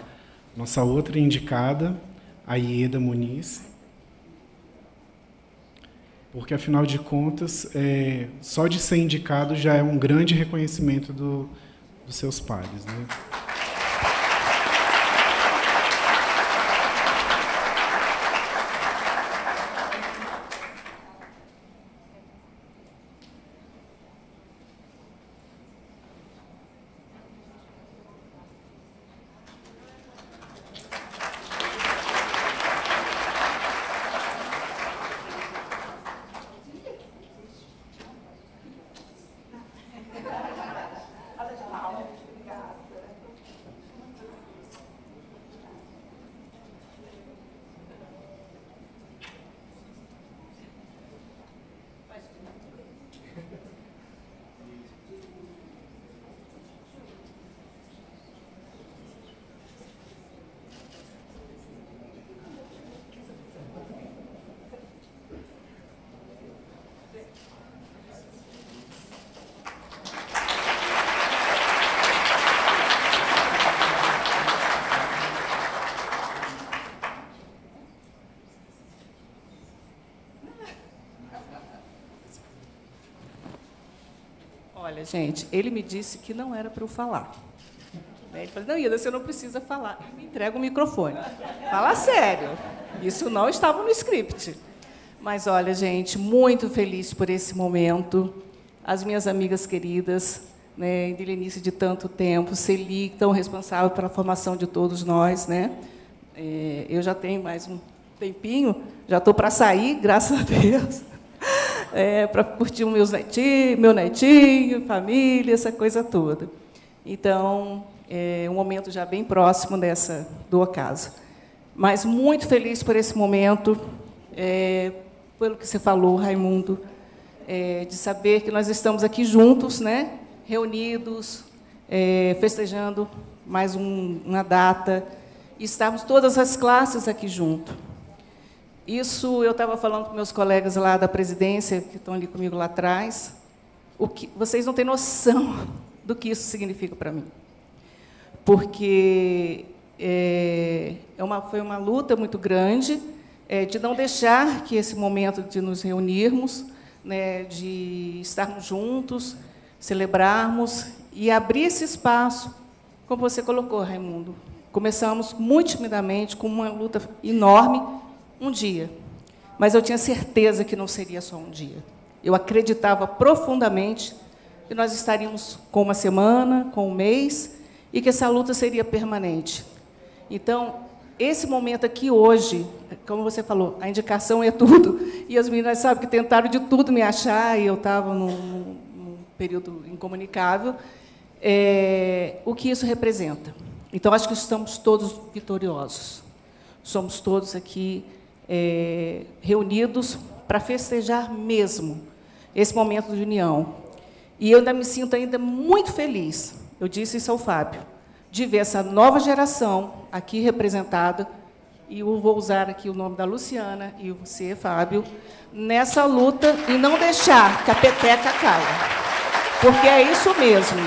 nossa outra indicada, a Ieda Muniz, porque, afinal de contas, só de ser indicado já é um grande reconhecimento dos seus pares, né? Olha, gente, ele me disse que não era para eu falar. Ele falou, não, Ida, você não precisa falar. Ele me entrega o microfone. Fala sério. Isso não estava no script. Mas, olha, gente, muito feliz por esse momento. As minhas amigas queridas, né, Dilenice de tanto tempo, Celi, tão responsável pela formação de todos nós, né? Eu já tenho mais um tempinho, já estou para sair, graças a Deus, para curtir o meu netinho, família, essa coisa toda. Então, é um momento já bem próximo do ocaso. Mas muito feliz por esse momento, pelo que você falou, Raimundo, de saber que nós estamos aqui juntos, né, reunidos, festejando mais uma data, e estarmos todas as classes aqui junto. Isso eu estava falando com meus colegas lá da presidência, que estão ali comigo lá atrás, vocês não têm noção do que isso significa para mim. Porque foi uma luta muito grande de não deixar que esse momento de nos reunirmos, né, de estarmos juntos, celebrarmos e abrir esse espaço, como você colocou, Raimundo. Começamos muito timidamente, com uma luta enorme, um dia. Mas eu tinha certeza que não seria só um dia. Eu acreditava profundamente que nós estaríamos com uma semana, com um mês, e que essa luta seria permanente. Então, esse momento aqui hoje, como você falou, a indicação é tudo, e as meninas sabem que tentaram de tudo me achar, e eu estava num período incomunicável, o que isso representa. Então, acho que estamos todos vitoriosos. Somos todos aqui reunidos para festejar mesmo esse momento de união. E eu ainda me sinto muito feliz, eu disse isso ao Fábio, de ver essa nova geração aqui representada, e eu vou usar aqui o nome da Luciana e você, Fábio, nessa luta e não deixar que a peteca caia. Porque é isso mesmo.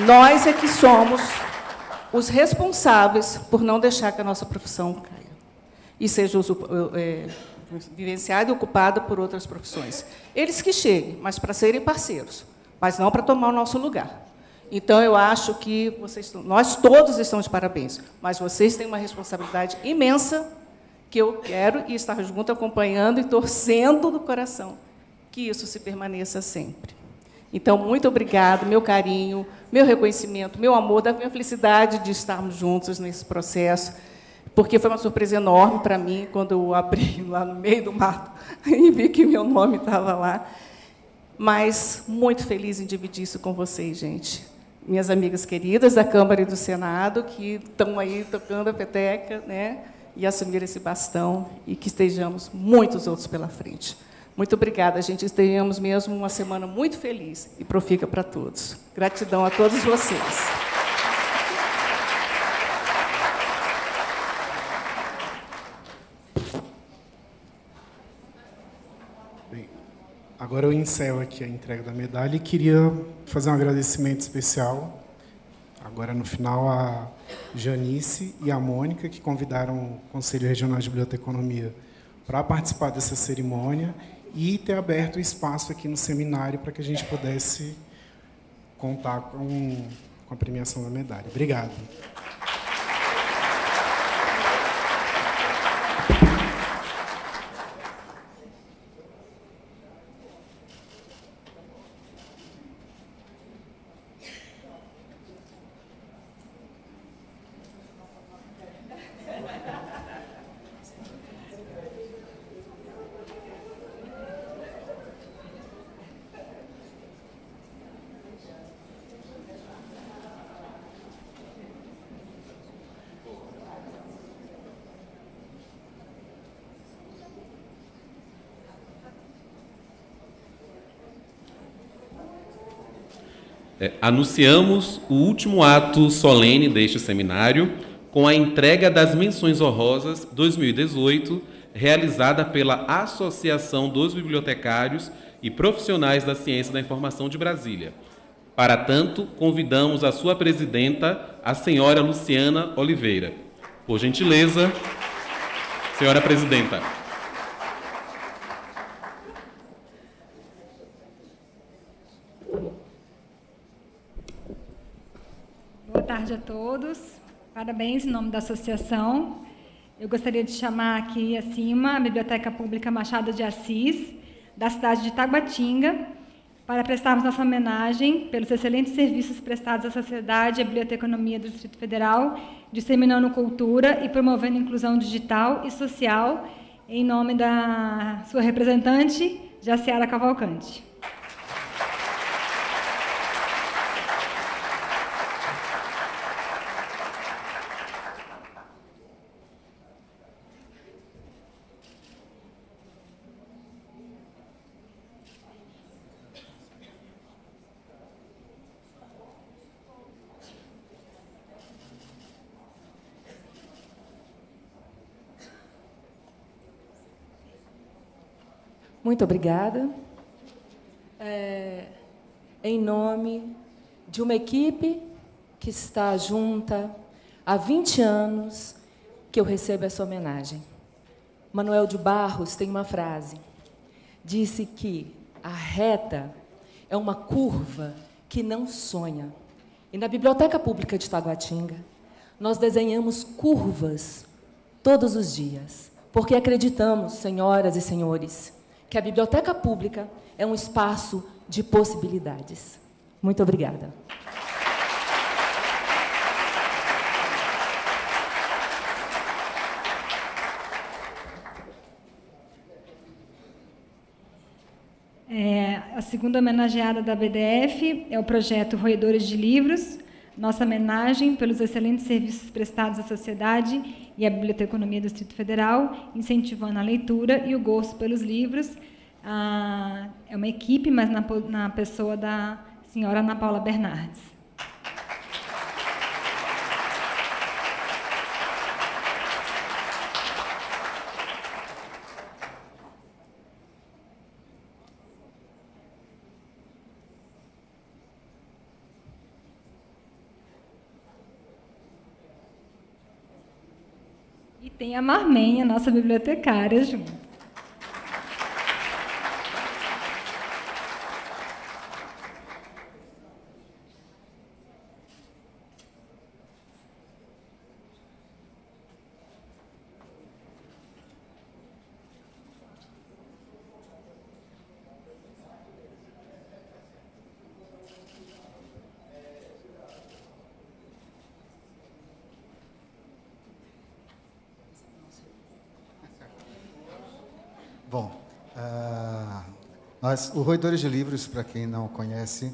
Nós é que somos os responsáveis por não deixar que a nossa profissão caia e seja vivenciada e ocupada por outras profissões. Eles que cheguem, mas para serem parceiros, mas não para tomar o nosso lugar. Então, eu acho que nós todos estamos de parabéns, mas vocês têm uma responsabilidade imensa que eu quero e estar junto, acompanhando e torcendo do coração que isso se permaneça sempre. Então, muito obrigado, meu carinho, meu reconhecimento, meu amor, da minha felicidade de estarmos juntos nesse processo, porque foi uma surpresa enorme para mim quando eu abri lá no meio do mato e vi que meu nome estava lá. Mas muito feliz em dividir isso com vocês, gente. Minhas amigas queridas da Câmara e do Senado, que estão aí tocando a peteca, né, e assumiram esse bastão, e que estejamos muitos outros pela frente. Muito obrigada, gente. Estejamos mesmo uma semana muito feliz e profícua para todos. Gratidão a todos vocês. Agora eu encerro aqui a entrega da medalha e queria fazer um agradecimento especial, agora no final, a Janice e a Mônica, que convidaram o Conselho Regional de Biblioteconomia para participar dessa cerimônia e ter aberto o espaço aqui no seminário para que a gente pudesse contar com a premiação da medalha. Obrigado. Anunciamos o último ato solene deste seminário com a entrega das menções honrosas 2018, realizada pela Associação dos Bibliotecários e Profissionais da Ciência da Informação de Brasília. Para tanto, convidamos a sua presidenta, a senhora Luciana Oliveira. Por gentileza, senhora presidenta. tarde a todos. Parabéns em nome da associação. Eu gostaria de chamar aqui acima a Biblioteca Pública Machado de Assis, da cidade de Taguatinga, para prestarmos nossa homenagem pelos excelentes serviços prestados à sociedade e à biblioteconomia do Distrito Federal, disseminando cultura e promovendo inclusão digital e social, em nome da sua representante, Jaciara Cavalcante. Muito obrigada. Em nome de uma equipe que está junta há 20 anos, que eu recebo essa homenagem. Manuel de Barros tem uma frase. Disse que a reta é uma curva que não sonha. E na Biblioteca Pública de Taguatinga, nós desenhamos curvas todos os dias, porque acreditamos, senhoras e senhores, que a biblioteca pública é um espaço de possibilidades. Muito obrigada. A segunda homenageada da BDF é o projeto Roedores de Livros, nossa homenagem pelos excelentes serviços prestados à sociedade e à biblioteconomia do Distrito Federal, incentivando a leitura e o gosto pelos livros. É uma equipe, mas na pessoa da senhora Ana Paula Bernardes. E tem a Marmenha, nossa bibliotecária, junto. Bom, o Roedores de Livros, para quem não conhece,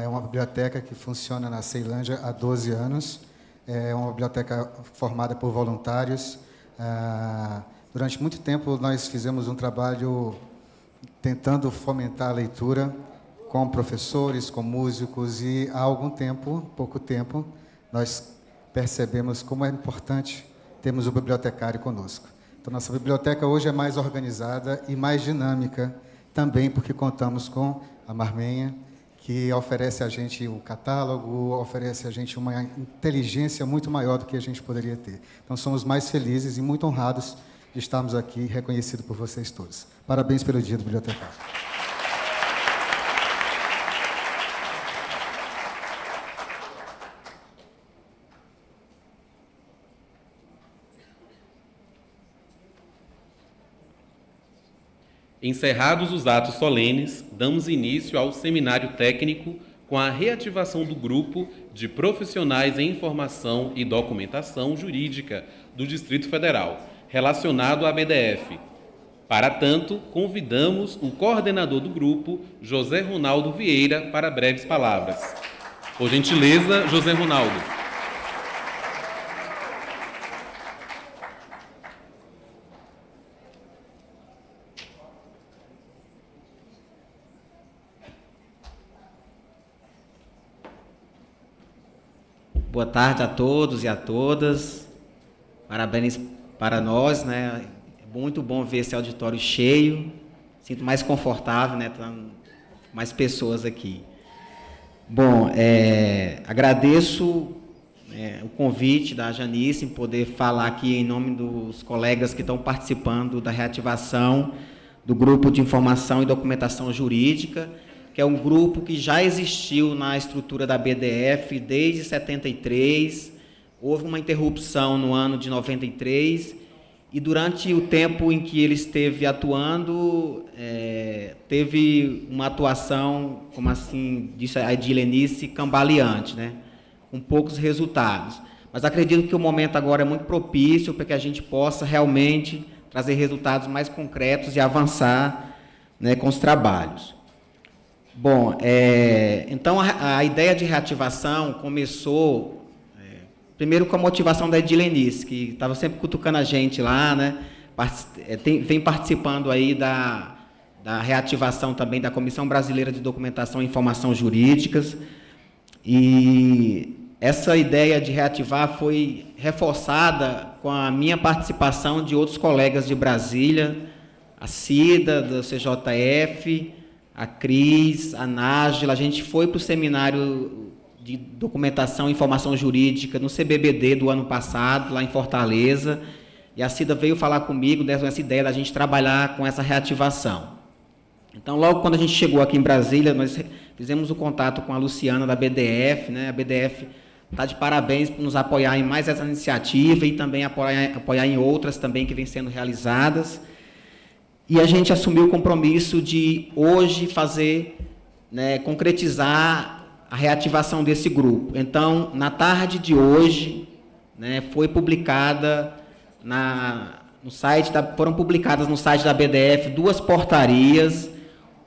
é uma biblioteca que funciona na Ceilândia há 12 anos. É uma biblioteca formada por voluntários. Durante muito tempo, nós fizemos um trabalho tentando fomentar a leitura com professores, com músicos, e há algum tempo, pouco tempo, nós percebemos como é importante termos o bibliotecário conosco. Então, nossa biblioteca hoje é mais organizada e mais dinâmica, também porque contamos com a Marmenha, que oferece a gente o catálogo, oferece a gente uma inteligência muito maior do que a gente poderia ter. Então, somos mais felizes e muito honrados de estarmos aqui, reconhecidos por vocês todos. Parabéns pelo Dia do Bibliotecário. Encerrados os atos solenes, damos início ao seminário técnico com a reativação do grupo de profissionais em informação e documentação jurídica do Distrito Federal, relacionado à BDF. Para tanto, convidamos o coordenador do grupo, José Ronaldo Vieira, para breves palavras. Por gentileza, José Ronaldo. Boa tarde a todos e a todas. Parabéns para nós, né? É muito bom ver esse auditório cheio. Sinto mais confortável, né? Tá mais pessoas aqui. Bom, agradeço o convite da Janice em poder falar aqui em nome dos colegas que estão participando da reativação do Grupo de Informação e Documentação Jurídica, que é um grupo que já existiu na estrutura da BDF desde 73, houve uma interrupção no ano de 93, e durante o tempo em que ele esteve atuando, teve uma atuação, como assim disse a Edilenice, cambaleante, né? Com poucos resultados. Mas acredito que o momento agora é muito propício para que a gente possa realmente trazer resultados mais concretos e avançar, né, com os trabalhos. Bom, então a ideia de reativação começou primeiro com a motivação da Edilenice, que estava sempre cutucando a gente lá, né? Vem participando aí da reativação também da Comissão Brasileira de Documentação e Informação Jurídicas. E essa ideia de reativar foi reforçada com a minha participação de outros colegas de Brasília, a Cida, do CJF, a Cris, a Nájila. A gente foi para o seminário de Documentação e Informação Jurídica no CBBD do ano passado, lá em Fortaleza, e a Cida veio falar comigo dessa ideia da gente trabalhar com essa reativação. Então, logo quando a gente chegou aqui em Brasília, nós fizemos o contato com a Luciana da BDF, né? A BDF está de parabéns por nos apoiar em mais essa iniciativa e também apoiar em outras também que vêm sendo realizadas. E a gente assumiu o compromisso de hoje fazer, né, concretizar a reativação desse grupo. Então, na tarde de hoje, né, foi publicada foram publicadas no site da BDF 2 portarias,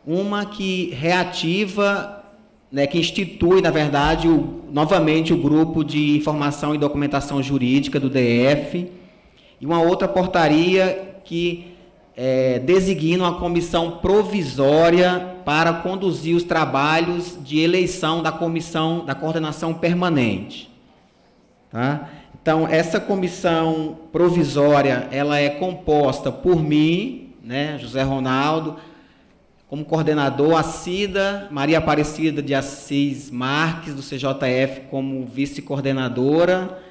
uma que reativa, né, que institui, na verdade, novamente o grupo de informação e documentação jurídica do DF, e uma outra portaria que designa uma comissão provisória para conduzir os trabalhos de eleição da comissão da coordenação permanente. Tá? Então, essa comissão provisória, ela é composta por mim, né, José Ronaldo, como coordenador, a Cida Maria Aparecida de Assis Marques, do CJF, como vice-coordenadora,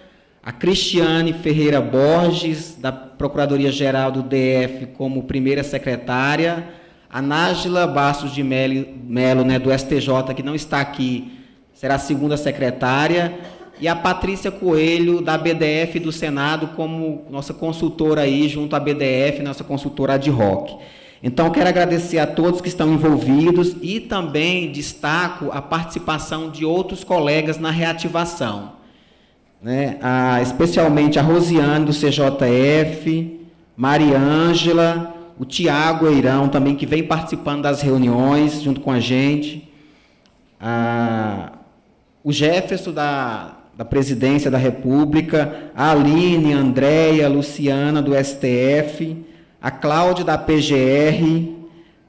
a Cristiane Ferreira Borges, da Procuradoria-Geral do DF, como primeira secretária, a Nájila Bastos de Melo, né, do STJ, que não está aqui, será a segunda secretária, e a Patrícia Coelho, da BDF do Senado, como nossa consultora aí, junto à BDF, nossa consultora ad hoc. Então, quero agradecer a todos que estão envolvidos e também destaco a participação de outros colegas na reativação, né? Especialmente a Rosiane, do CJF, Mariângela, o Tiago Eirão, também, que vem participando das reuniões junto com a gente, o Jefferson, da Presidência da República, a Aline, a Andréia, a Luciana, do STF, a Cláudia, da PGR,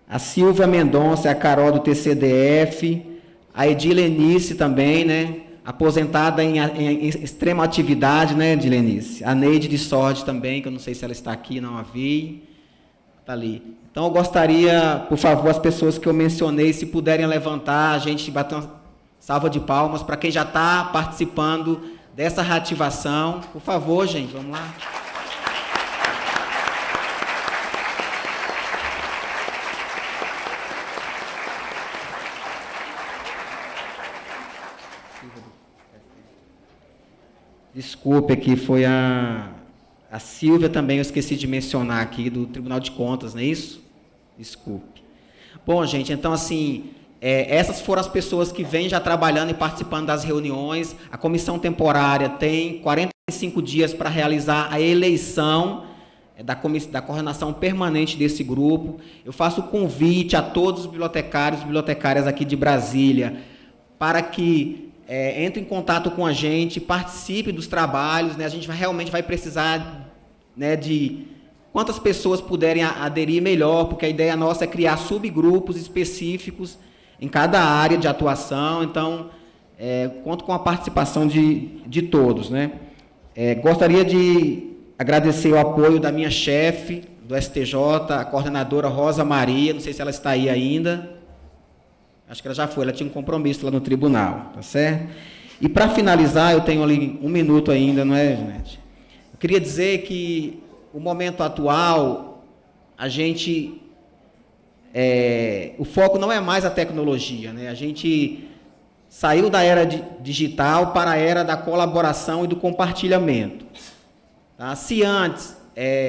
a Silvia Mendonça, a Carol, do TCDF, a Edilenice também, né, aposentada em extrema atividade, né, Edilenice, a Neide de Sorte também, que eu não sei se ela está aqui, não a vi, está ali. Então, eu gostaria, por favor, as pessoas que eu mencionei, se puderem levantar, a gente bater uma salva de palmas para quem já está participando dessa reativação. Por favor, gente, vamos lá. Desculpe, aqui foi a Silvia também, eu esqueci de mencionar aqui, do Tribunal de Contas, não é isso? Desculpe. Bom, gente, então, assim, essas foram as pessoas que vêm já trabalhando e participando das reuniões. A comissão temporária tem 45 dias para realizar a eleição da coordenação permanente desse grupo. Eu faço o convite a todos os bibliotecários e bibliotecárias aqui de Brasília para que entre em contato com a gente, participe dos trabalhos, né? A gente realmente vai precisar, né, de quantas pessoas puderem aderir melhor, porque a ideia nossa é criar subgrupos específicos em cada área de atuação. Então, conto com a participação de todos, né? Gostaria de agradecer o apoio da minha chefe do STJ, a coordenadora Rosa Maria, não sei se ela está aí ainda. Acho que ela já foi, ela tinha um compromisso lá no tribunal, tá certo? E para finalizar, eu tenho ali 1 minuto ainda, não é, Janete? Eu queria dizer que o momento atual, a gente o foco não é mais a tecnologia, né? A gente saiu da era digital para a era da colaboração e do compartilhamento. Tá? Se antes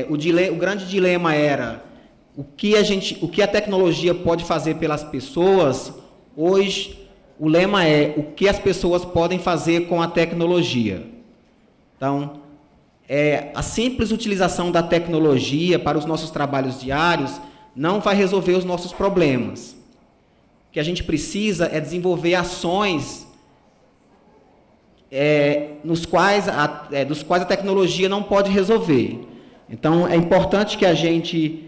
o grande dilema era o que a tecnologia pode fazer pelas pessoas, hoje o lema é o que as pessoas podem fazer com a tecnologia. Então, a simples utilização da tecnologia para os nossos trabalhos diários não vai resolver os nossos problemas. O que a gente precisa é desenvolver ações dos quais a tecnologia não pode resolver. Então, é importante que a gente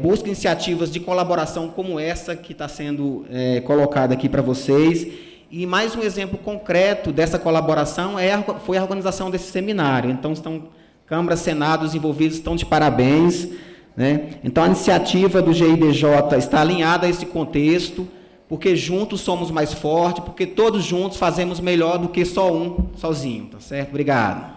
busque iniciativas de colaboração como essa que está sendo colocada aqui para vocês. E mais um exemplo concreto dessa colaboração foi a organização desse seminário. Então, Câmara, Senado, os envolvidos estão de parabéns, né? Então, a iniciativa do GIDJ está alinhada a esse contexto, porque juntos somos mais fortes, porque todos juntos fazemos melhor do que só um sozinho, tá certo? Obrigado.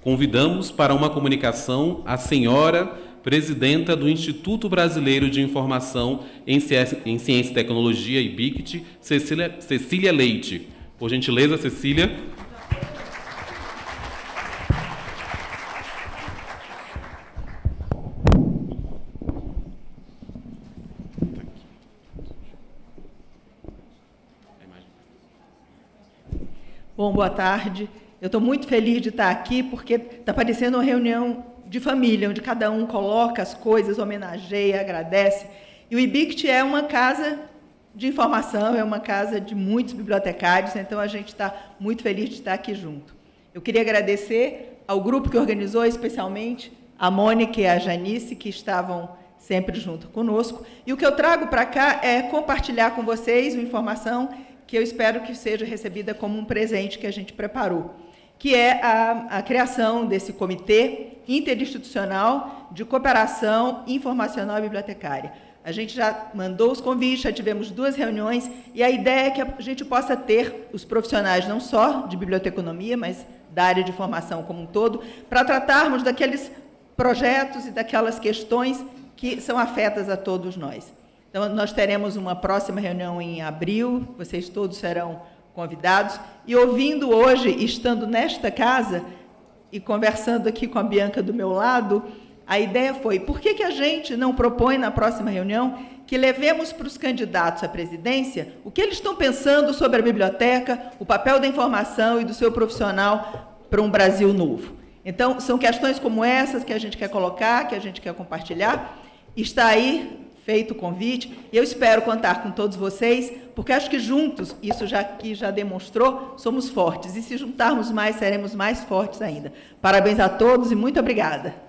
Convidamos para uma comunicação a senhora presidenta do Instituto Brasileiro de Informação em Ciência e Tecnologia, IBICT, Cecília Leite. Por gentileza, Cecília. Bom, boa tarde. Eu estou muito feliz de estar aqui, porque está parecendo uma reunião de família, onde cada um coloca as coisas, homenageia, agradece. E o IBICT é uma casa de informação, é uma casa de muitos bibliotecários, então a gente está muito feliz de estar aqui junto. Eu queria agradecer ao grupo que organizou, especialmente a Mônica e a Janice, que estavam sempre junto conosco. E o que eu trago para cá é compartilhar com vocês uma informação que eu espero que seja recebida como um presente que a gente preparou, que é a criação desse comitê interinstitucional de cooperação informacional e bibliotecária. A gente já mandou os convites, já tivemos 2 reuniões, e a ideia é que a gente possa ter os profissionais não só de biblioteconomia, mas da área de formação como um todo, para tratarmos daqueles projetos e daquelas questões que são afetas a todos nós. Então, nós teremos uma próxima reunião em abril, vocês todos serão convidados, e ouvindo hoje, estando nesta casa, e conversando aqui com a Bianca do meu lado, a ideia foi, por que a gente não propõe na próxima reunião que levemos para os candidatos à presidência o que eles estão pensando sobre a biblioteca, o papel da informação e do seu profissional para um Brasil novo. Então, são questões como essas que a gente quer colocar, que a gente quer compartilhar. Está aí feito o convite, e eu espero contar com todos vocês, porque acho que juntos, isso já demonstrou, somos fortes, e se juntarmos mais, seremos mais fortes ainda. Parabéns a todos e muito obrigada.